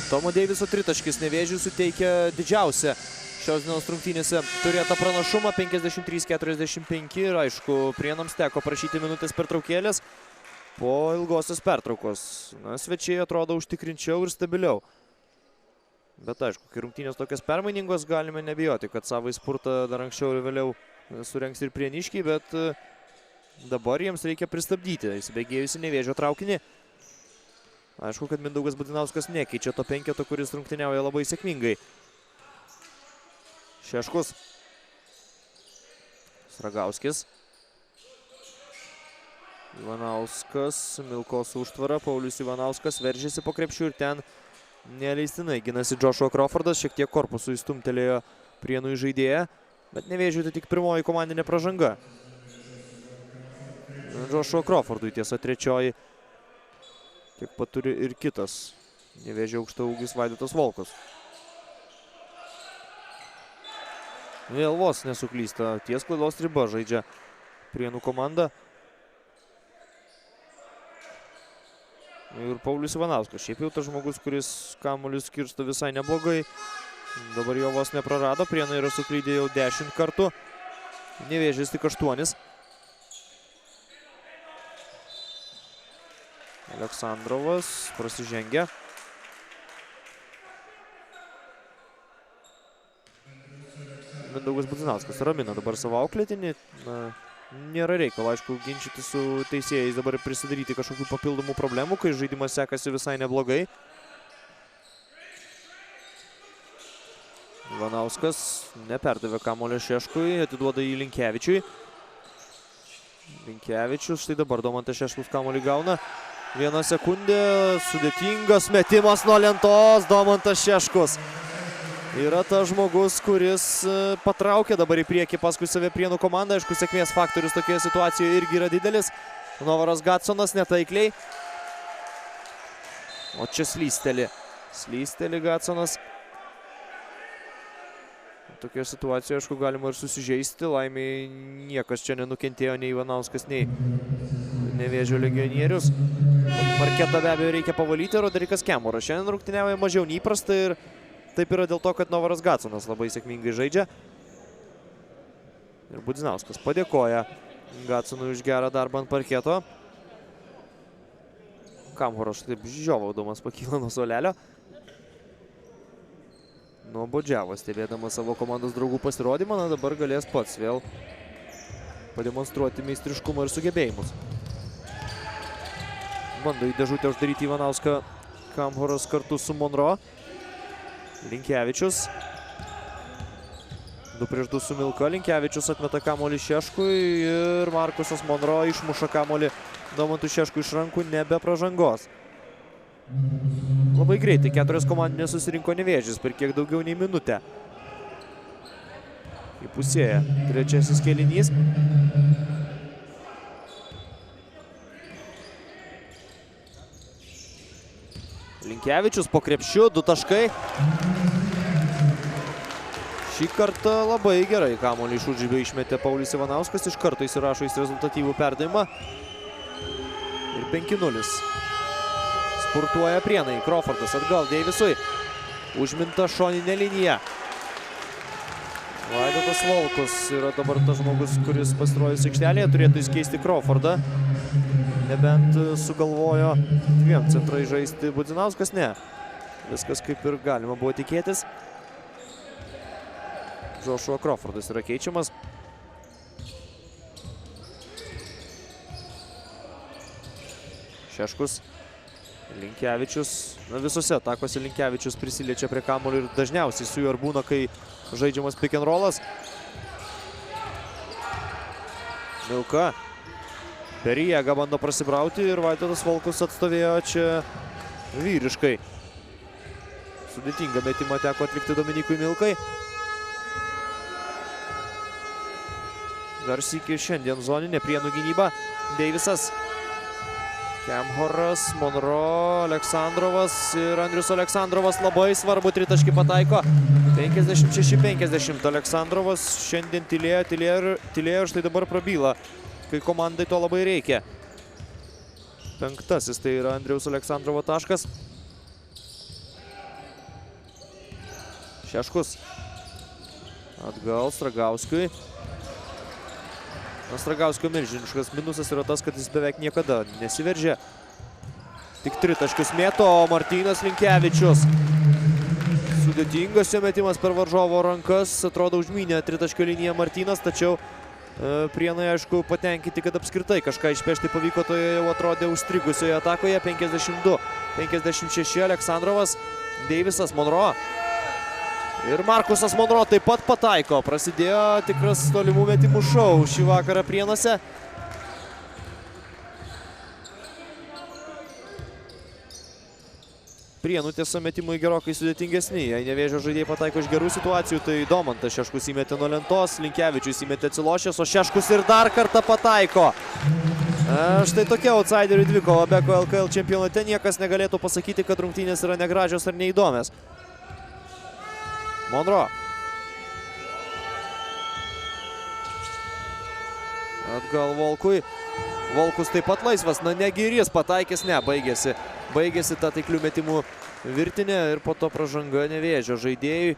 Tomo Deiviso tritaškis Nevėžiui suteikia didžiausią šios dienos rungtynėse turėtą pranašumą 53-45 ir aišku, Prienams teko prašyti minutės pertraukėlės po ilgosios pertraukos. Na, svečiai atrodo užtikrinčiau ir stabiliau. Bet aišku, kai rungtynės tokias permainingos, galime nebijoti, kad savo įspurtą dar anksčiau ir vėliau surengs ir prieniškiai, bet dabar jiems reikia pristabdyti įsibėgėjusi Nevėžio traukinį. Aišku, kad Mindaugas Budinauskas nekeičia to penketo, kuris rungtyniauja labai sėkmingai. Šeškus. Sragauskis. Ivanauskas, Milkos užtvara, Paulius Ivanauskas veržėsi po krepšių ir ten neleistinai ginasi Joshua Crawfordas, šiek tiek korpusu įstumtelėjo Prienų žaidėją, bet Nevėžiui tai tik pirmoji komandinė pražanga. Joshua Crawfordui tiesa trečioji, tiek pat turi ir kitas Nevėžio aukštaūgis Vaidotas Volkus. Vėl vos nesuklysta, ties klaidos riba žaidžia Prienų komanda. Ir Paulius Ivanauskas, šiaip jau tas žmogus, kuris kamuolius skirsto visai neblogai. Dabar jo vos neprarado, Prienai yra suklydę jau 10 kartų. Nevėžis tik 8. Aleksandrovas prasižengia. Mindaugas Budinauskas ramina dabar savo auklėtinį. Nėra reikalo, aišku, ginčyti su teisėjais, dabar prisidaryti kažkokių papildomų problemų, kai žaidimas sekasi visai neblogai. Ivanauskas neperdavė kamuolio Šeškui, atiduoda jį Linkevičiui. Linkevičius, štai dabar Domantas Šeškus kamuolį gauna. 1 sekundė, sudėtingas metimas nuo lentos, Domantas Šeškus. Yra tas žmogus, kuris patraukia dabar į priekį paskui save Prienų komandą. Aišku, sėkmės faktorius tokioje situacijoje irgi yra didelis. Novaras Gatsonas netaikliai. O čia slysteli. Slysteli Gatsonas. Tokioje situacijoje, aišku, galima ir susižeisti. Laimiai niekas čia nenukentėjo, nei Ivanauskas, nei Nevėžio legionierius. Parketą be abejo reikia pavalyti. Roderikas Kemuras šiandien rungtyniauja mažiau neįprasta ir taip yra dėl to, kad Novaras Gatsonas labai sėkmingai žaidžia. Ir Budinauskas padėkoja Gatsonui už gerą darbą ant parketo. Kamhoras taip žiovaudamas pakyla nuo suolelio. Nuobodžiavo stebėdamas savo komandos draugų pasirodymą. Na, dabar galės pats vėl pademonstruoti meistriškumą ir sugebėjimus. Bando į dėžutę uždaryti Ivanauską Kamhoras kartu su Monro. Linkevičius. 2 prieš 2 su Milka. Linkevičius atmeta kamuolį Šeškui ir Markusas Monro išmuša kamuolį Domantui Šeškui iš rankų, nebe pražangos. Labai greitai 4 komandinės susirinko Nevėžis per kiek daugiau nei minutę. Įpusėja trečiasis kėlinys. Linkevičius po krepšiu, 2 taškai. Šį kartą labai gerai kamuolį iš užribio išmetė Paulius Ivanauskas. Iš karto įsirašo į rezultatyvų perdavimą. Ir 5-0. Spurtuoja Prienai. Crawfordas atgal Deivisui. Užminta šoninė linija. Vaidotas Volkus yra dabar tas žmogus, kuris pasirodys aikštelėje. Turėtų įskeisti Crawfordą. Nebent sugalvojo 2 centrai žaisti Budinauskas, ne. Viskas kaip ir galima buvo tikėtis. Joshua Crawfordas yra keičiamas. Šeškus. Linkevičius. Na, visose atakose Linkevičius prisiliečia prie kamuolio ir dažniausiai su juo ir būna, kai žaidžiamas pick and rollas. Milka. Per jėgą bando prasibrauti ir Vaidotas Volkus atstovėjo čia vyriškai. Sudėtingą metimą teko atlikti Dominikui Milkai. Dar sykį šiandien zoninė Prienų gynyba. Deivisas. Kemhoras, Monro, Aleksandrovas ir Andrius Aleksandrovas labai svarbu tritaškį pataiko. 56-50. Aleksandrovas šiandien tylėjo ir štai dabar prabyla, kai komandai to labai reikia. 5. Tai yra Andriaus Aleksandrovo taškas. Šeškus. Atgal Stragauskui. Stragauskio milžiniškas minusas yra tas, kad jis beveik niekada nesiveržia. Tik tritaškius mėto, o Martynas Linkevičius. Sudėtingas jo metimas per varžovo rankas. Atrodo užmynė tritaškio liniją Martynas, tačiau Prienai, aišku, patenkinti, kad apskritai kažką išpešti pavyko toje jau atrodė užstrigusioje atakoje. 52-56 Aleksandrovas, Deivisas, Monro. Ir Markusas Monro taip pat pataiko. Prasidėjo tikras tolimų metimų šou šį vakarą Prienuose. Prienų tiesa metimai gerokai sudėtingesni. Jei Nevėžio žaidėjai pataiko iš gerų situacijų, tai Domantas Šeškus įmetė nuo lentos, Linkevičius įmetė atsilošęs, o Šeškus ir dar kartą pataiko. Štai tokia outsiderių dvikova Beko LKL čempionate. Niekas negalėtų pasakyti, kad rungtynės yra negražios ar neįdomios. Monro. Atgal Volkui. Volkus taip pat laisvas. Na, negi ir jis pataikęs, ne, baigėsi. Baigėsi ta taiklių metimų virtinė ir po to pražanga Nevėžio žaidėjui.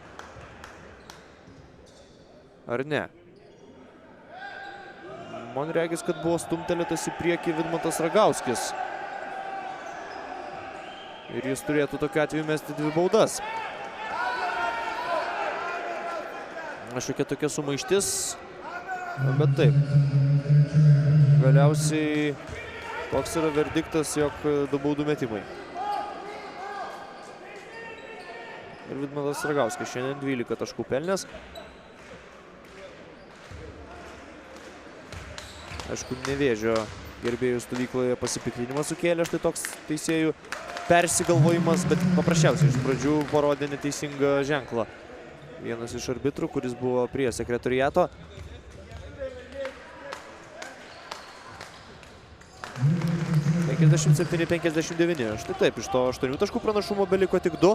Ar ne? Man regis, kad buvo stumtelėtas į priekį Vidmantas Ragauskis. Ir jis turėtų tokiu atveju mesti 2 baudas. Kažkokia tokia sumaištis, bet taip. Galiausiai toks yra verdiktas, jog 2 baudų metimai. Ir Vidmantas Ragauskis šiandien 12 taškų pelnęs. Aišku, Nevėžio gerbėjų stovykloje pasipiktinimą sukėlė štai toks teisėjų persigalvojimas, bet paprasčiausiai iš pradžių parodė neteisingą ženklą. Vienas iš arbitrų, kuris buvo prie sekretoriato. 57-59. Štai taip, iš to 8 taškų pranašumo beliko tik 2.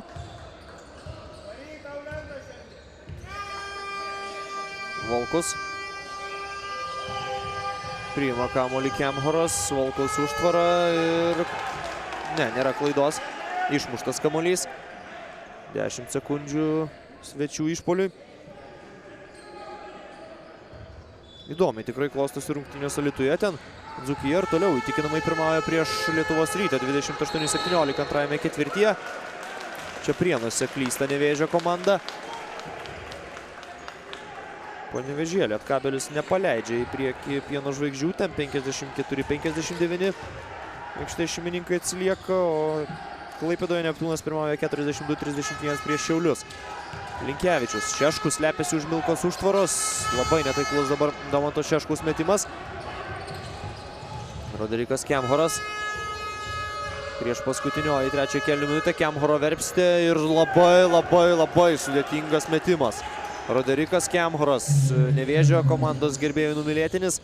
Volkus. Priima kamuolį Kemhoras. Volkus užtvara ir... Ne, nėra klaidos. Išmuštas kamuolys. 10 sekundžių svečių išpoliui. Įdomiai tikrai klostosi rungtynės Alytuje. Ten Dzūkija ir toliau įtikinamai pirmauja prieš Lietuvos Rytą 28-17 antrajame ketvirtyje. Čia Prienuose klysta Nevėžio komanda. Po Nevėžyje Lietkabelis nepaleidžia į priekį Pieno žvaigždžių. Ten 54-59. Aikštės šeimininkai atsilieka, o Klaipėdoje Neptūnas pirmauja 42-31 prieš Šiaulius. Linkevičius, Šeškus slepiasi už Milkos užtvaros. Labai netaiklus dabar Domanto Šeškus metimas. Roderikas Kemhoras. Prieš paskutinioji trečią kelių minutę Kemhoro verpstė ir labai sudėtingas metimas. Roderikas Kemhoras, Nevėžio komandos gerbėjų numylėtinis.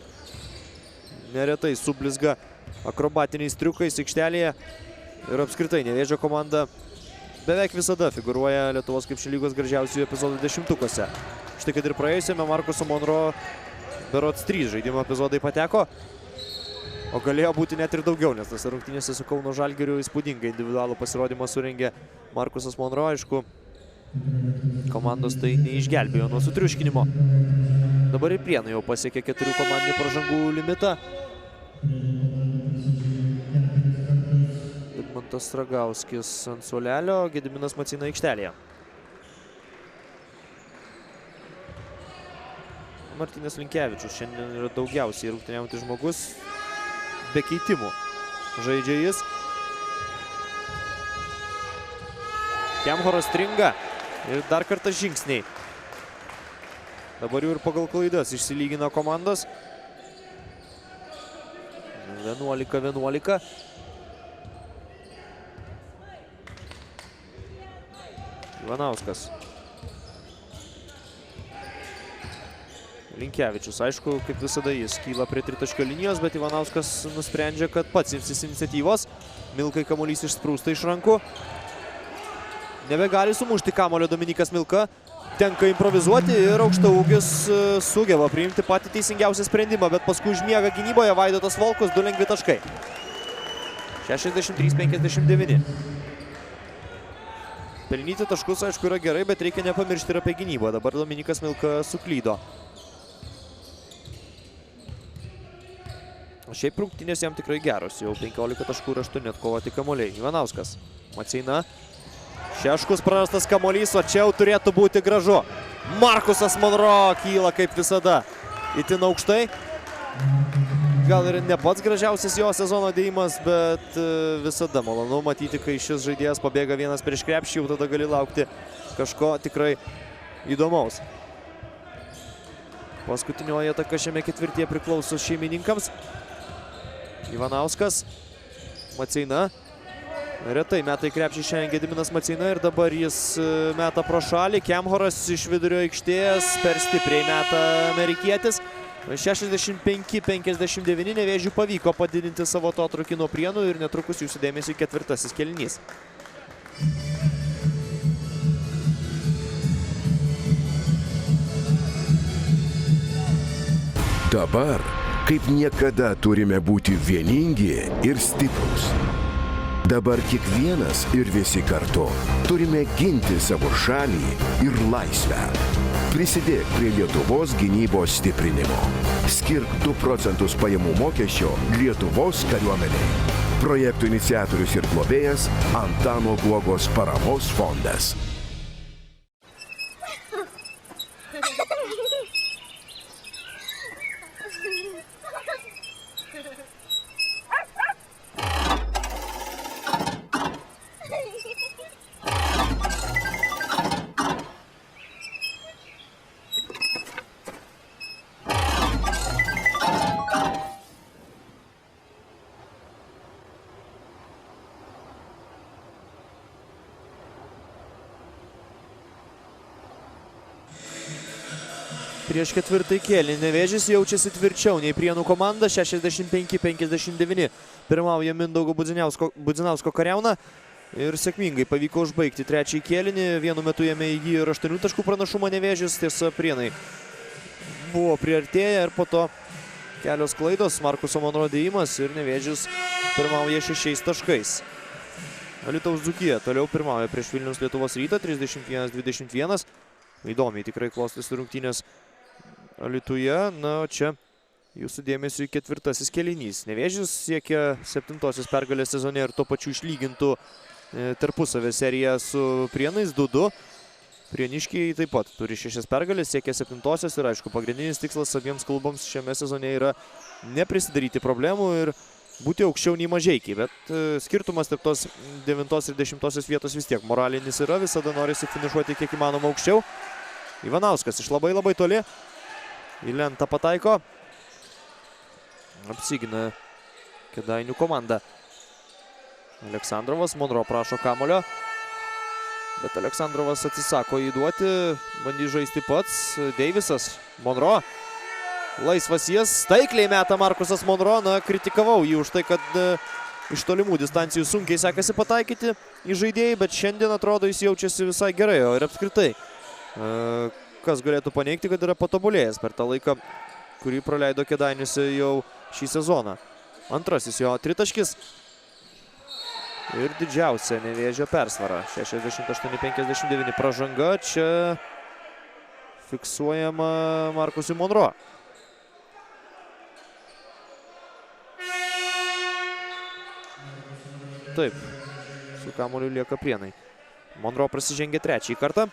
Neretai sublizga akrobatiniais triukais aikštelėje. Ir apskritai Nevėžio komanda beveik visada figūruoja Lietuvos krepšinio lygos gražiausių epizodų 10-tukuose. Štai kad ir praėjusiame Markuso Monro berods 3 žaidimo epizodai pateko. O galėjo būti net ir daugiau, nes tas rungtynėse su Kauno Žalgiriu įspūdingai individualų pasirodymą surengė Markusas Monro. Aišku, komandos tai neišgelbėjo nuo sutriuškinimo. Dabar ir Prienai jau pasiekė 4 komandinių pražangų limitą. Vidmantas Ragauskis ant suolelio, Gediminas Macina aikštelėje. Martynas Linkevičius šiandien yra daugiausiai rungtyniaujantis žmogus. Be keitimų žaidžia jis. Kemhoras stringa ir dar kartą žingsniai. Dabar jau ir pagal klaidas išsilygina komandos. 11-11. Ivanauskas. Linkevičius, aišku, kaip visada jis kyla prie tritaškio linijos, bet Ivanauskas nusprendžia, kad pats imsis iniciatyvos. Milkai kamuolys išsprūsta iš rankų. Nebegali sumušti kamulio Dominikas Milka. Tenka improvizuoti ir aukštaūgis sugeba priimti patį teisingiausią sprendimą, bet paskui užmiega gynyboje Vaidotas Volkus, 2 lengvi taškai. 63-59. Pelnyti taškus, aišku, yra gerai, bet reikia nepamiršti ir apie gynybą. Dabar Dominikas Milka suklydo. Šiaip rungtynės jam tikrai geros. Jau 15 taškų ir 8 atkovoti kamuoliai. Ivanauskas. Maceina. Šeškus prarastas kamuolys, o čia jau turėtų būti gražu. Markusas Monro kyla kaip visada itin aukštai. Gal ir ne pats gražiausias jo sezono dėjimas, bet visada malonu matyti, kai šis žaidėjas pabėga vienas prieš krepšį, jau tada gali laukti kažko tikrai įdomaus. Paskutinioji ataka šiame ketvirtyje priklauso šeimininkams. Ivanauskas. Maceina. Retai meta į krepšį šiandien Gediminas Maceina ir dabar jis meta pro šalį. Kemhoras iš vidurio aikštės per stipriai meta amerikietis. 65-59 Nevėžiui pavyko padidinti savo atotrūkį nuo Prienų ir netrukus jūsų dėmesį ketvirtasis kėlinys. Dabar, kaip niekada, turime būti vieningi ir stiprus. Dabar kiekvienas ir visi kartu turime ginti savo šalį ir laisvę. Prisidėk prie Lietuvos gynybos stiprinimo. Skirk 2 procentus pajamų mokesčio Lietuvos kariuomeniai. Projektų iniciatorius ir globėjas Antano Guogos paramos fondas. Prieš ketvirtąjį kėlinį Nevėžis jaučiasi tvirčiau nei Prienų komanda, 65-59. Pirmauja Mindaugo Budzinausko kariauna ir sėkmingai pavyko užbaigti trečiąjį kėlinį. Vienu metu jame įgyjo ir 8 taškų pranašumą Nevėžis, tiesa Prienai buvo priartėję ir po to kelios klaidos, Markuso Monro dėjimas ir Nevėžis pirmauja 6 taškais. Alytaus Dzūkija toliau pirmauja prieš Vilniaus Lietuvos Rytą, 31-21. Įdomiai tikrai klostosi rungtynės Alytuje. Na, o čia jūsų dėmesiui ketvirtasis kėlinys. Nevėžis siekia 7-osios pergalės sezone ir tuo pačiu išlygintų tarpusavę seriją su Prienais 2-2. Prieniškiai taip pat turi 6 pergalės, siekia 7-osios ir aišku, pagrindinis tikslas abiems klubams šiame sezone yra neprisidaryti problemų ir būti aukščiau nei Mažeikiai. Bet skirtumas tarp tos 9 ir 10 vietos vis tiek moralinis yra, visada norisi finišuoti kiek įmanoma aukščiau. Ivanauskas iš labai labai toli. Į lentą pataiko. Apsigina Kėdainių komanda. Aleksandrovas, Monro prašo kamulio. Bet Aleksandrovas atsisako įduoti, bandys žaisti pats. Deivisas, Monro. Laisvas jis, taikliai meta Markusas Monro. Na, kritikavau jį už tai, kad iš tolimų distancijų sunkiai sekasi pataikyti į žaidėjai, bet šiandien atrodo jis jaučiasi visai gerai, o ir apskritai. Kas galėtų paneigti, kad yra patobulėjęs per tą laiką, kurį praleido Kėdainiuose jau šį sezoną. Antrasis jo tritaškis ir didžiausia Nevėžio persvara. 68-59 pražanga, čia fiksuojama Markusui Monro. Taip, su kamuoliu lieka Prienai. Monro prasižengė trečiąjį kartą.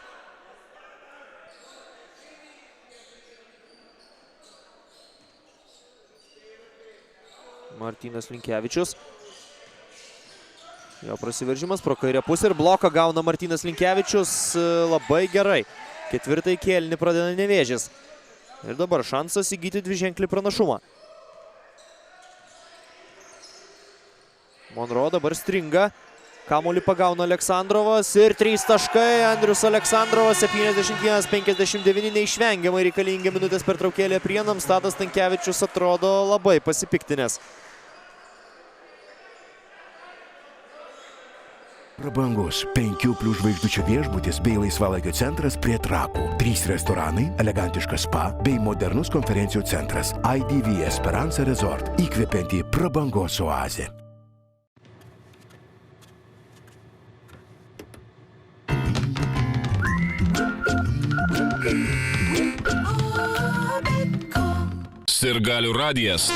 Martynas Linkevičius. Jo prasiveržimas pro kairę pusę ir bloką gauna Martynas Linkevičius labai gerai. Ketvirtąjį kėlinį pradeda Nevėžis. Ir dabar šansas įgyti dviženklį pranašumą. Monro dabar stringa. Kamuolį pagauna Aleksandrovas ir 3 taškai. Andrius Aleksandrovas 71-59 neišvengiamai reikalingi minutės pertraukėlė Prienams. Tadas Stankevičius atrodo labai pasipiktinęs. Prabangus 5+ žvaigždučių viešbutis bei laisvalaikio centras prie Trakų. 3 restoranai, elegantiškas spa bei modernus konferencijų centras. IDV Esperanza Resort. Įkvepianti prabangos oazė. Sirgalių radijas.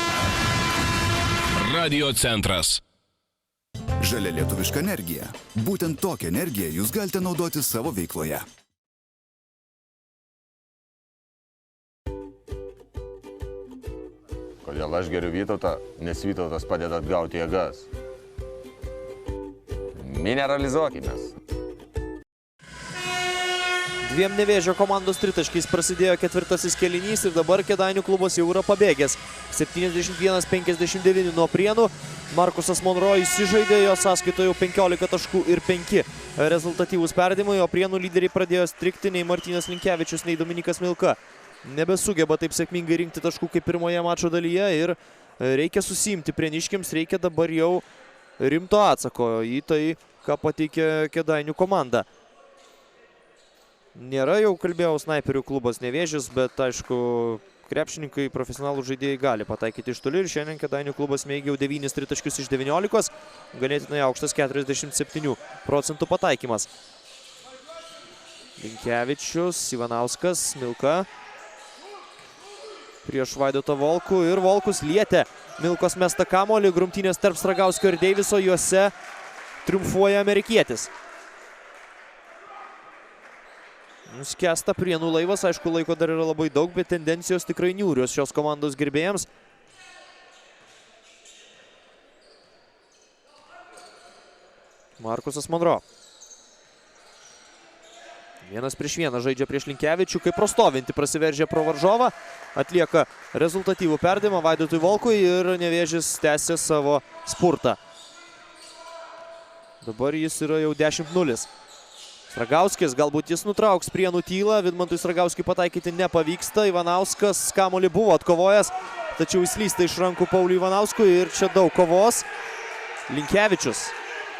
Radio centras. Žalia lietuviška energija. Būtent tokią energiją jūs galite naudoti savo veikloje. Kodėl aš geriu Vytautą, nes Vytautas padeda atgauti jėgas. Mineralizuokimės. Dviem Nevėžio komandos tritaškiais prasidėjo ketvirtasis kėlinys ir dabar Kėdainių klubas jau yra pabėgęs. 71-59 nuo Prienų. Markusas Monro įsižaidė, jo sąskaitoje jau 15 taškų ir 5 rezultatyvūs perdavimai, o Prienų lyderiai pradėjo strikti nei Martynas Linkevičius, nei Dominikas Milka. Nebesugeba taip sėkmingai rinkti taškų kaip pirmoje mačo dalyje ir reikia susiimti prieniškiams, reikia dabar jau rimto atsako į tai, ką pateikė Kėdainių komanda. Nėra, jau kalbėjau, snaiperių klubas Nevėžis, bet aišku, krepšininkai, profesionalų žaidėjai gali pataikyti iš toli ir šiandien Kėdainių klubas mėgė jau 9 tritaškius iš 19, ganėtinai aukštas 47% pataikymas. Linkevičius, Ivanauskas, Milka prieš Vaidotą Volkų ir Volkus lietė Milkos mestą kamuolį, grumtynės tarp Stragauskio ir Deiviso, juose triumfuoja amerikietis. Nuskęsta Prienų laivas, aišku, laiko dar yra labai daug, bet tendencijos tikrai niūrios šios komandos gerbėjams. Markusas Monro. 1-1 žaidžia prieš Linkevičių, kaip prostovinti prasiveržė pro varžovą, atlieka rezultatyvų perdavimą Vaidotui Volkui ir Nevėžis tęsia savo spurtą. Dabar jis yra jau 10-0. Stragauskis, galbūt jis nutrauks Prienų tylą, Vidmantui Stragauskiui pataikyti nepavyksta, Ivanauskas kamuolį buvo atkovojęs, tačiau jis slysta iš rankų Pauliui Ivanauskui ir čia daug kovos. Linkevičius,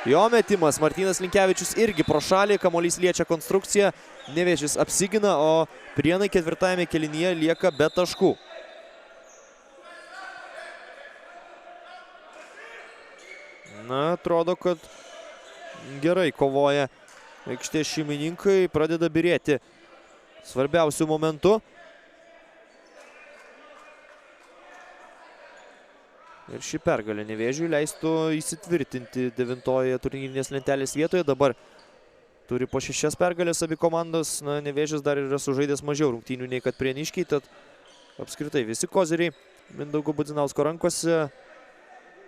jo metimas, Martynas Linkevičius irgi pro šalį, kamuolys liečia konstrukciją, Nevėžis apsigina, o Prienai ketvirtajame kėlinyje lieka be taškų. Na, atrodo, kad gerai kovoja aikštės šeimininkai, pradeda byrėti svarbiausių momentų. Ir ši pergalė Nevėžiui leistų įsitvirtinti 9-oje turnyrinės lentelės vietoje. Dabar turi po 6 pergalės abi komandos. Na, Nevėžis dar yra sužaidęs mažiau rungtynių nei kad prieniškiai, tad apskritai visi koziriai Mindaugo Budzinausko rankose.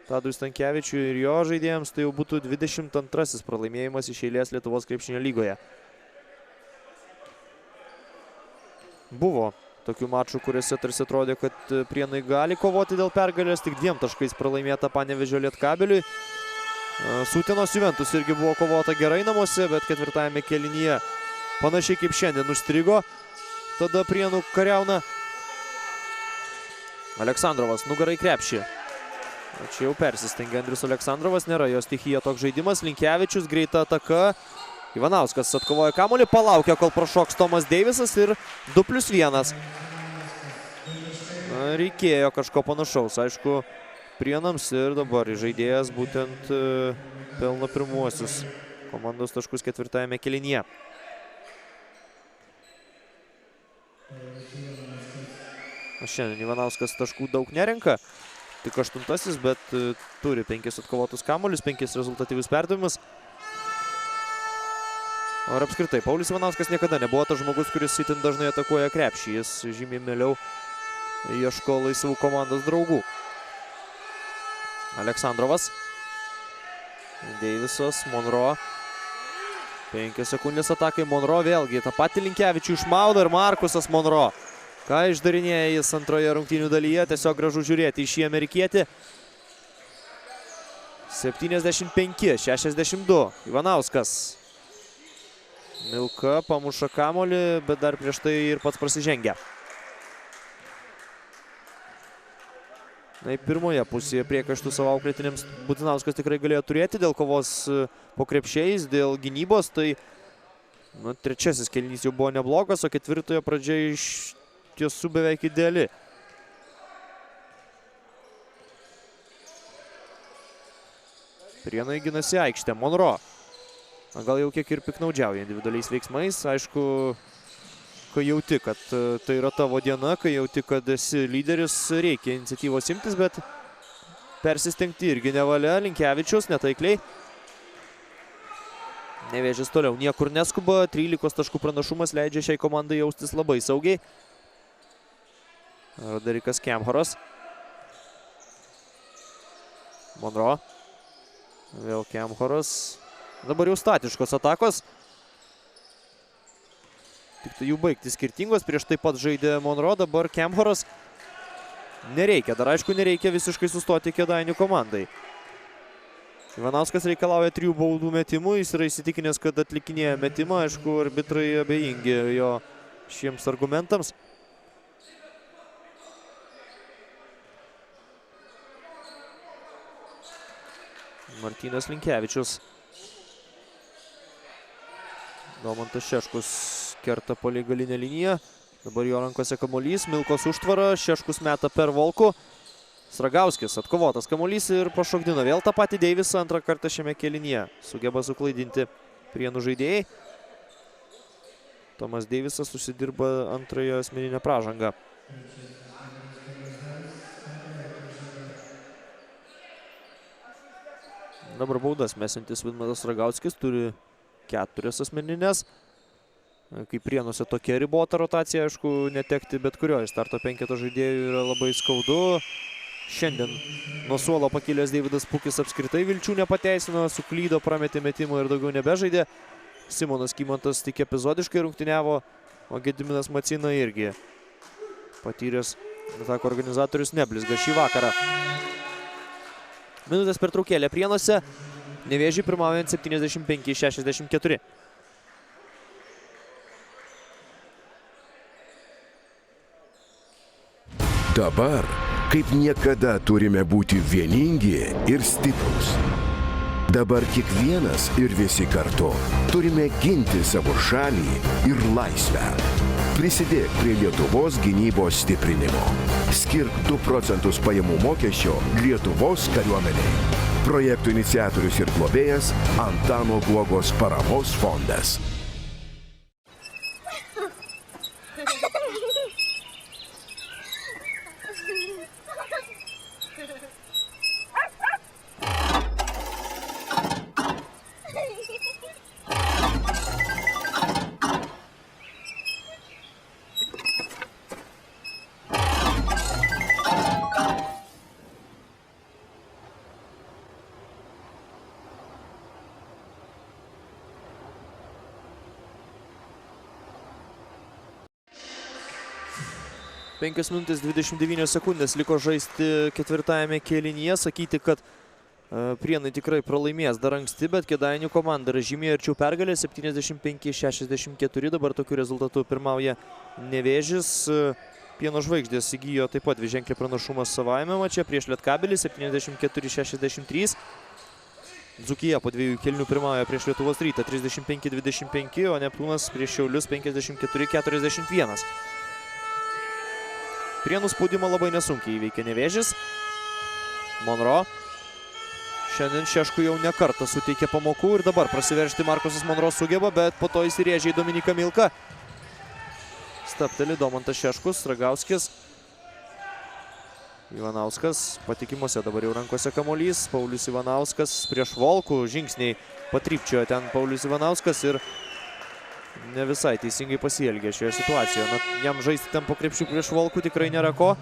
Tadui Stankevičiui ir jo žaidėjams tai jau būtų 22 pralaimėjimas iš eilės Lietuvos krepšinio lygoje. Buvo tokių mačų, kuriuose tarsi atrodė, kad Prienai gali kovoti dėl pergalės, tik 2 taškais pralaimėta Panevėžio Lietkabeliui. Sutenos Juventus irgi buvo kovota gerai namuose, bet ketvirtajame kėlinyje panašiai kaip šiandien užstrigo. Tada Prienų kariauna. Aleksandrovas nugarai krepšį. Čia jau persistengė Andrius Aleksandrovas, nėra jo stichija toks žaidimas. Linkevičius, greita ataka. Ivanauskas atkovoja kamuolį, palaukia, kol prašoks Tomas Deivisas ir 2+1. Reikėjo kažko panašaus, aišku, Prienams ir dabar žaidėjas būtent pelno pirmuosius komandos taškus ketvirtajame kėlinyje. Šiandien Ivanauskas taškų daug nerenka. Tik 8, bet turi 5 atkovotus kamuolius, 5 rezultatyvius perdavimus. O ir apskritai, Paulius Ivanauskas niekada nebuvo tas žmogus, kuris itin dažnai atakuoja krepšį. Jis žymiai mieliau ieško laisvų komandos draugų. Aleksandrovas. Deivisas, Monro. 5 sekundės atakai, Monro vėlgi. Ta pati Linkevičių išmaudo ir Markusas Monro. Ką išdarinėja jis antroje rungtynių dalyje, tiesiog gražu žiūrėti į šį amerikietį. 75-62. Ivanauskas. Milka pamuša kamuolį, bet dar prieš tai ir pats prasižengia. Na, pirmoje pusėje priekaištų savo auklėtiniams Budzinauskas tikrai galėjo turėti dėl kovos po krepšiais, dėl gynybos. Tai trečiasis kėlinys jau buvo neblogas, o ketvirtojo pradžia iš tiesų beveik ideali. Prienai ginasi aikštę. Monro. Gal jau kiek ir piknaudžiauja individualiais veiksmais. Aišku, kai jauti, kad tai yra tavo diena, kai jauti, kad esi lyderis, reikia iniciatyvos imtis, bet persistengti irgi nevalia. Linkevičius netaikliai. Nevėžis toliau niekur neskuba. 13 taškų pranašumas leidžia šiai komandai jaustis labai saugiai. Roderikas Kemhoras. Monro. Vėl Kemhoras. Dabar jau statiškos atakos. Tik tai jų baigti skirtingos. Prieš taip pat žaidė Monro, dabar Kemhoras. Nereikia, dar aišku nereikia visiškai sustoti Kėdainių komandai. Ivanauskas reikalauja 3 baudų metimų. Jis yra įsitikinęs, kad atlikinėja metimą. Aišku, arbitrai abejingi jo šiems argumentams. Martynas Linkevičius. Domantas Šeškus kerta palei galinę liniją. Dabar jo rankose kamuolys. Milkos užtvara. Šeškus meta per Volkų. Sragauskis atkovotas kamuolys ir pašokdino vėl tą patį Deivisą antrą kartą šiame kėlinyje. Sugeba suklaidinti Prienų žaidėjai. Tomas Deivisas užsidirba antrąją asmeninę pražangą. Dabar baudas mesintis Vidmantas Sragauskis turi 4 asmeninės. Kaip Prienuose tokia ribota rotacija, aišku, netekti bet kurio iš starto 5 žaidėjų yra labai skaudu. Šiandien nuo suolo pakilęs Deividas Pukis apskritai vilčių nepateisino, suklydo, prametė metimą ir daugiau nebežaidė. Simonas Kymantas tik epizodiškai rungtyniavo, o Gediminas Macina irgi patyręs atako organizatorius neblizga šį vakarą. Minutės pertraukėlė Prienuose, Nevėžiui pirmaujant 75-64. Dabar, kaip niekada, turime būti vieningi ir stiprus. Dabar kiekvienas ir visi kartu turime ginti savo šalį ir laisvę. Prisidėk prie Lietuvos gynybos stiprinimo. Skirk 2 procentus pajamų mokesčio Lietuvos kariuomeniai. Projektų iniciatorius ir globėjas Antano Guogos paramos fondas. Penkios minutės 29 sekundės liko žaisti ketvirtajame kėlinyje. Sakyti, kad Prienai tikrai pralaimės dar anksti, bet Kėdainių komanda yra žymiai arčiau pergalės. 75-64 dabar tokiu rezultatu pirmauja Nevėžis. Pieno žvaigždės įgijo taip pat dviženklį pranašumą savajame mače prieš Lietkabelį 74-63. Dzūkija po 2 kėlinių pirmauja prieš Lietuvos Rytą 35-25, o Neptūnas prieš Šiaulius 54-41. Prienų spaudimą labai nesunkiai įveikė Nevėžis. Monro. Šiandien Šeškui jau ne kartą suteikė pamokų ir dabar prasiveržti Markusas Monro sugeba, bet po to įsirėžė į Dominiką Milką. Stabteli Domantas Šeškus, Sragauskis. Ivanauskas patikimuose dabar jau rankose kamuolys. Paulius Ivanauskas prieš Volkų. Žingsniai patrypčiojo ten Paulius Ivanauskas ir ne visai teisingai pasielgė šioje situacijoje. Na, jam žaisti ten po krepšių prieš Volkų tikrai nėra ko.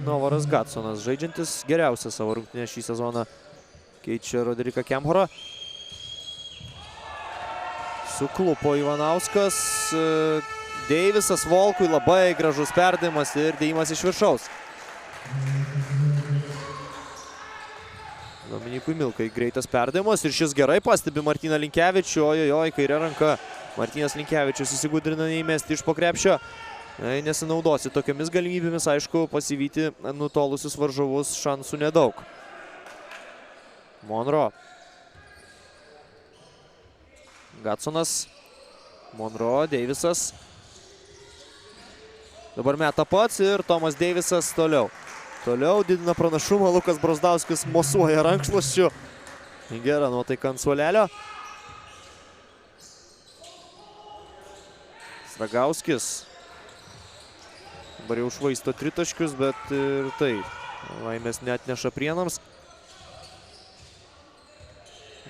Novaras Gatsonas, žaidžiantis geriausią savo rungtynę šį sezoną, keičia Roderiką Kemhorą. Suklupo Ivanauskas. Deivisas Volkui, labai gražus perdavimas ir dėjimas iš viršaus. Dominikui Milkai greitas perdavimas ir šis gerai pastebi Martyną Linkevičių. Ojojoj, kairė ranka. Martynas Linkevičius įsigudrina neįmesti iš po krepšio. Nesinaudosi tokiamis galimybėmis, aišku, pasivyti nutolusius varžovus šansų nedaug. Monro. Gatsonas. Monro, Deivisas. Dabar meta pats ir Tomas Deivisas toliau. Toliau didina pranašumą, Lukas Brazdauskis mosuoja rankšluosčiu. Gera nuotaika ant suolelio. Stragauskis. Dabar jau švaisto tritaškius, bet ir tai laimės neatneša Prienams.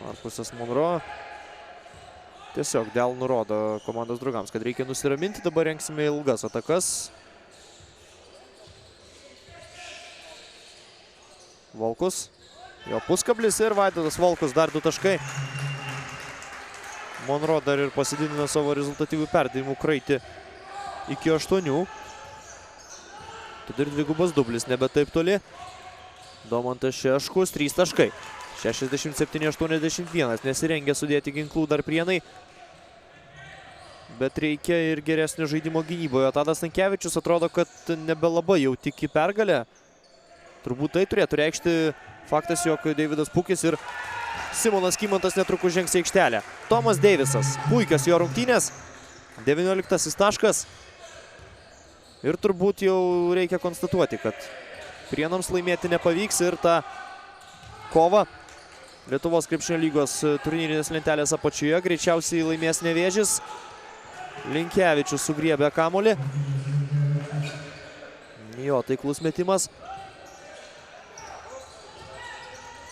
Markusas Monro. Tiesiog dėl nurodo komandos draugams, kad reikia nusiraminti. Dabar rengsime ilgas atakas. Volkus. Jo puskablis ir Vaidotas Volkus dar 2 taškai. Monro dar ir pasididino savo rezultatyvių perdavimų kraitį iki 8. Tada ir dvigubas dublis, nebe taip toli. Domantas Šeškus, 3 taškai. 67-81, nesirengia sudėti ginklų dar Prienai. Bet reikia ir geresnio žaidimo gynyboje. Tadas Stankevičius atrodo, kad nebelabai jau tiki pergalę. Turbūt tai turėtų reikšti faktas, jog Deividas Pukis ir Simonas Kymantas netrukus žengs į aikštelę. Tomas Deivisas, puikios jo rungtynės. 19 taškas. Ir turbūt jau reikia konstatuoti, kad Prienams laimėti nepavyks ir tą kovą Lietuvos krepšinio lygos turnyrinės lentelės apačioje greičiausiai laimės Nevėžis. Linkevičius sugriebė kamuolį. Jo taiklus metimas.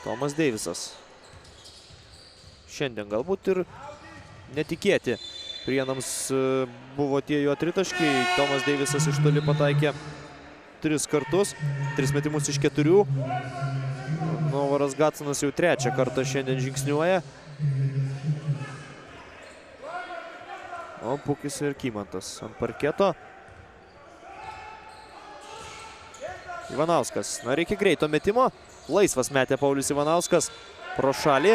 Tomas Deivisas. Šiandien galbūt ir netikėti. Prienams buvo tie jo tritaškiai. Tomas Deivisas iš toli pataikė 3 kartus. 3 metimus iš 4. Novaras Gatsonas jau 3 kartą šiandien žingsniuoja. O Pukis ir Kymantas ant parketo. Ivanauskas. Na, reikia greito metimo. Laisvas metė Paulius Ivanauskas pro šalį.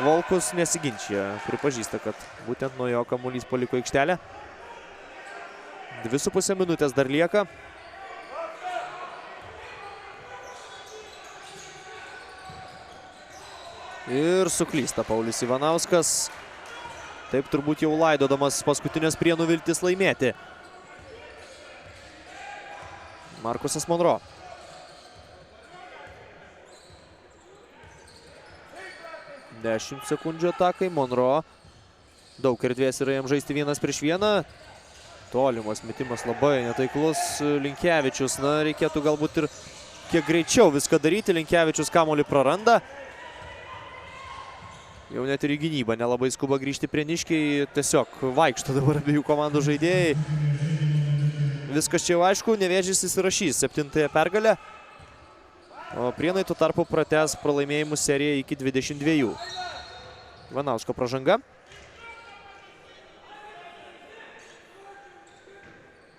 Volkus nesiginčia. Pripažįsta, kad būtent nuo jo kamuolys paliko aikštelę. 2,5 minutės dar lieka. Ir suklysta Paulius Ivanauskas. Taip turbūt jau laidodamas paskutinės Prienų viltis laimėti. Markusas Monro. Dešimt sekundžių atakai. Monro. Daug erdvės yra jam žaisti 1 prieš 1. Tolimas metimas labai netaiklus. Linkevičius. Na, reikėtų galbūt ir kiek greičiau viską daryti. Linkevičius kamuolį praranda. Jau net ir į gynybą nelabai skuba grįžti Prieniškiai. Tiesiog vaikšto dabar abiejų komandų žaidėjai. Viskas čia jau aišku. Nevėžis įsirašys 7-ąją pergalę. O Prienai tuo tarpu pratęs pralaimėjimų seriją iki 22. Ivanausko pražanga.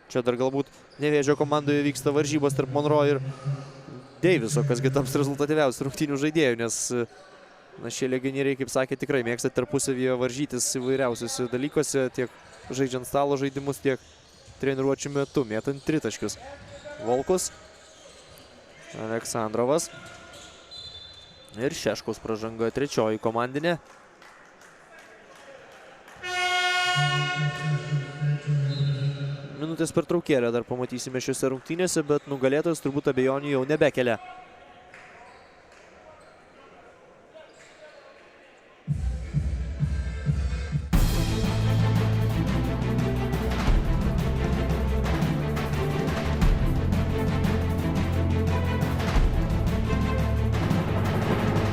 Čia dar galbūt Nevėžio komandoje vyksta varžybos tarp Monro ir Deiviso, kasgi taps rezultatyviausių rungtynių žaidėjų, nes šie legionieriai, kaip sakė, tikrai mėgsta tarpusavyje varžytis įvairiausiuose dalykuose, tiek žaidžiant stalo žaidimus, tiek treniruočių metu, mėtant tritaškius. Volkus, Aleksandrovas ir Šeškaus pražanga, 3-oji komandinė. Minutės pertraukėlę dar pamatysime šiose rungtynėse, bet nugalėtojas turbūt abejonių jau nebekelia.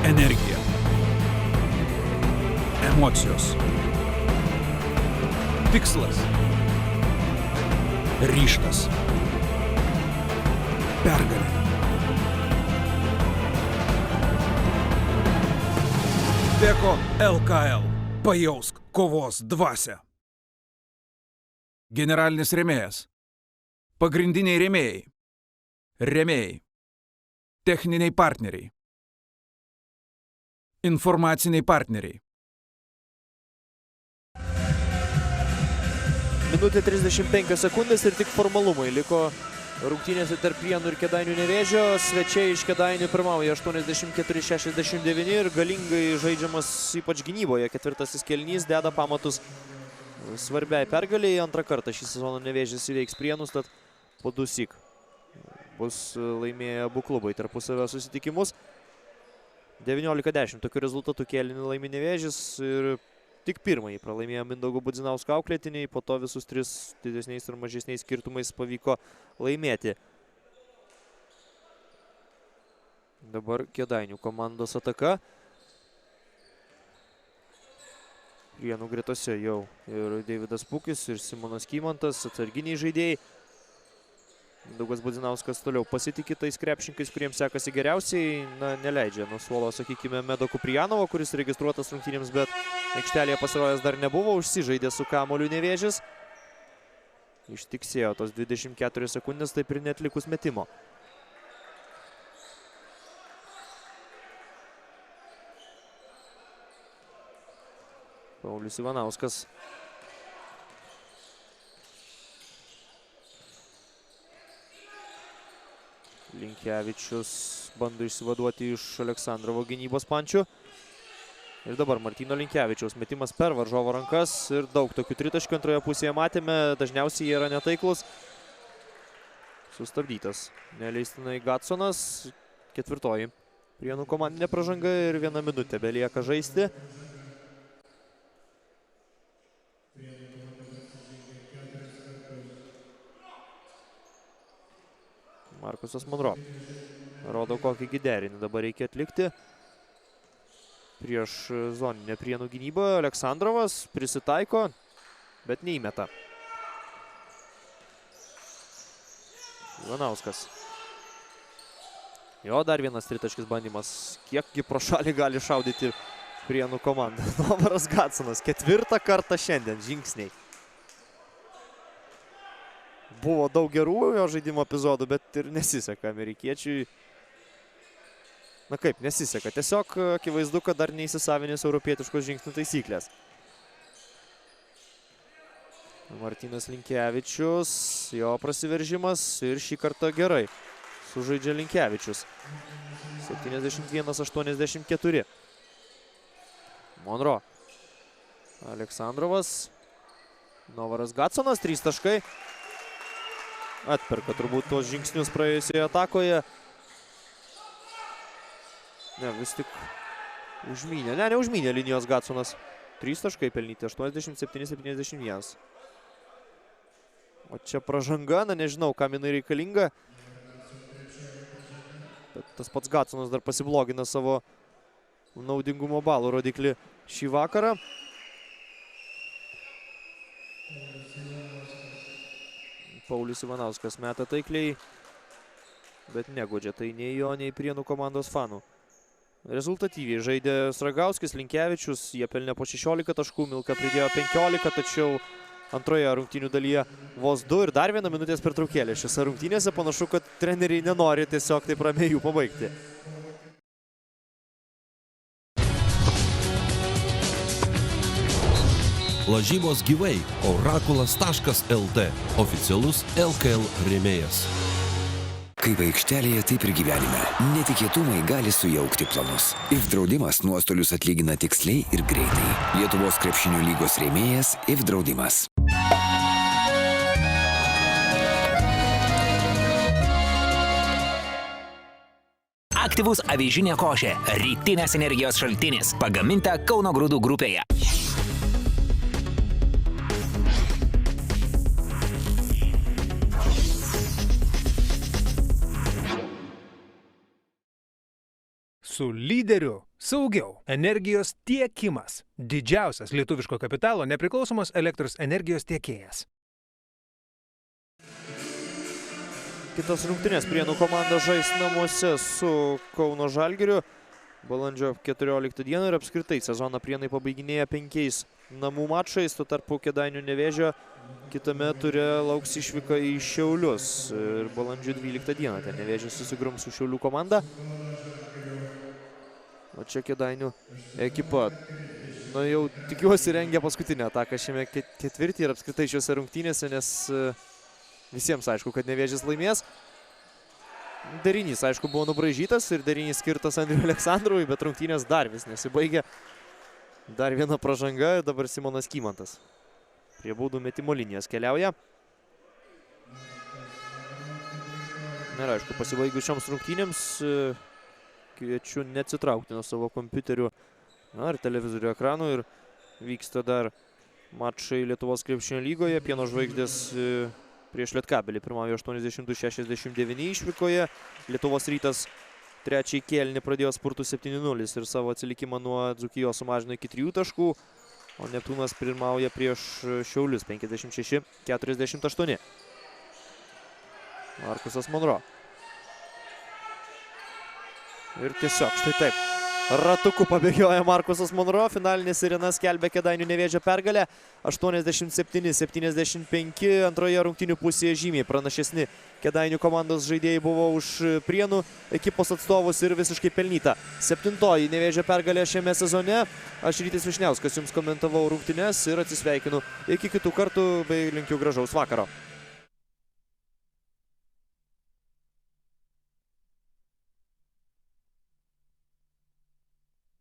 Energija. Emocijos. Tikslas. Ryžtas. Pergalė. Beko LKL. Pajausk kovos dvasią. Generalinis rėmėjas. Pagrindiniai rėmėjai. Rėmėjai. Techniniai partneriai. Informaciniai partneriai. Minutė 35 sekundės ir tik formalumai liko rungtynėse tarp Prienų ir Kėdainių Nevėžio. Svečiai iš Kėdainių pirmauja 84-69 ir galingai žaidžiamas ypač gynyboje. Ketvirtasis kėlinys deda pamatus svarbiai pergaliai. Antrą kartą šį sezoną Nevėžis įveiks Prienus, tad po 2-syk bus laimėję abu klubai tarpusavio susitikimus. 19-10 tokiu rezultatu kėlinį laimė Nevėžis ir tik pirmąjį pralaimėjo Mindaugo Budzinausko auklėtiniai, po to visus 3 didesniais ir mažesniais skirtumais pavyko laimėti. Dabar Kėdainių komandos ataka. Prienų gretose jau ir Deividas Pukis, ir Simonas Kymantas, atsarginiai žaidėjai. Mindaugas Budzinauskas toliau pasitikė tais krepšininkais, kuriems sekasi geriausiai. Neleidžia nuo suolo, sakykime, Medo Kuprijanovo, kuris registruotas rungtynėms, bet aikštelėje pasirodęs dar nebuvo. Užsižaidė su kamuoliu Nevėžis. Ištiksėjo tos 24 sekundės, taip ir netlikus metimo. Paulius Ivanauskas. Linkevičius bando išsivaduoti iš Aleksandrovo gynybos pančių. Ir dabar Martyno Linkevičiaus metimas per varžovo rankas ir daug tokių tritaškių antroje pusėje matėme. Dažniausiai jie yra netaiklus. Sustabdytas neleistinai Gatsonas. Ketvirtoji Prienų komandinė pražanga ir 1 minutė belieka žaisti. Markusas Monro rodo, kokį derinį dabar reikia atlikti prieš zoninę Prienų gynybą. Aleksandrovas prisitaiko, bet neįmeta. Ivanauskas. Jo, dar vienas tritaškis bandymas. Kiekgi pro šalį gali šaudyti Prienų komanda. Novaras Gatsonas 4 kartą šiandien žingsniai. Buvo daug gerų jo žaidimo epizodų, bet ir nesiseka amerikiečiui. Na kaip, nesiseka. Tiesiog akivaizdu, kad dar neįsisavinęs europietiškos žingsnių taisyklės. Martynas Linkevičius, jo prasiveržimas ir šį kartą gerai sužaidžia Linkevičius. 71-84. Monro. Aleksandrovas. Novaras Gatsonas, 3 taškai. Atperka turbūt tos žingsnius praėjusioje atakoje. Ne, vis tik užmynė. Ne, neužmynė linijos Gatsonas. 3 taškai pelnyti, 87-71. O čia pražanga, na nežinau, kam jinai reikalinga. Bet tas pats Gatsonas dar pasiblogina savo naudingumo balų rodiklį šį vakarą. Paulius Ivanauskas meta taikliai, bet negodžia tai nei jo, nei Prienų komandos fanų. Rezultatyviai žaidė Sragauskis, Linkevičius, jie pelnė po 16 taškų, Milka pridėjo 15, tačiau antroje rungtynių dalyje vos 2 ir dar 1 minutės pertraukėlė. Šiose rungtynėse panašu, kad treneriai nenori tiesiog taip ramiai jų pabaigti. Lažybos gyvai orakulas.lt oficialus LKL rėmėjas. Kaip aikštelėje, taip ir gyvenime. Netikėtumai gali sujaukti planus. IF draudimas nuostolius atlygina tiksliai ir greitai. Lietuvos krepšinio lygos rėmėjas IF draudimas. Aktyvus avižinė košė. Rytinės energijos šaltinis. Pagaminta Kauno Grūdų grupėje. Su lyderiu saugiau. Energijos tiekimas. Didžiausias lietuviško kapitalo nepriklausomos elektros energijos tiekėjas. Kitas rungtynės Prienų komanda žais namuose su Kauno Žalgiriu. Balandžio 14 dieną ir apskritai sezoną Prienai pabaiginėja 5 namų mačais. Tuo tarpu Kėdainių Nevėžio kitame ture lauks išvyka į Šiaulius. Ir balandžio 12 dieną ten Nevėžis susigrums su Šiaulių komanda. O čia Kėdainių ekipa. Na jau tikiuosi rengia paskutinę ataką šiame ketvirtį ir apskritai šiuose rungtynėse, nes visiems aišku, kad Nevėžis laimės. Derinys, aišku, buvo nubraižytas ir derinys skirtas Andriui Aleksandrovui, bet rungtynės dar vis nesibaigė. Dar viena pražanga ir dabar Simonas Kymantas prie baudų metimo linijos keliauja. Ir aišku, pasibaigus šioms rungtynėms kviečiu neatsitraukti nuo savo kompiuterių ar televizorių ekranų ir vyksta dar mačai Lietuvos krepšinio lygoje. Pieno žvaigždės prieš Lietkabelį pirmauja 82-69 išvykoje. Lietuvos Rytas trečiąjį kėlinį pradėjo spurtų 7-0 ir savo atsilikimą nuo Dzūkijos sumažino iki 3 taškų, o Neptūnas pirmauja prieš Šiaulius 56-48. Markusas Monro. Ir tiesiog štai taip. Ratuku pabėgioja Markusas Monro. Finalinė sirena skelbia Kėdainių Nevėžio pergalę. 87-75. Antroje rungtynių pusėje žymiai pranašesni Kėdainių komandos žaidėjai buvo už Prienų ekipos atstovus ir visiškai pelnyta 7-oji Nevėžio pergalė šiame sezone. Aš Rytis Vyšniauskas jums komentavau rungtynes ir atsisveikinu iki kitų kartų bei linkiu gražaus vakaro.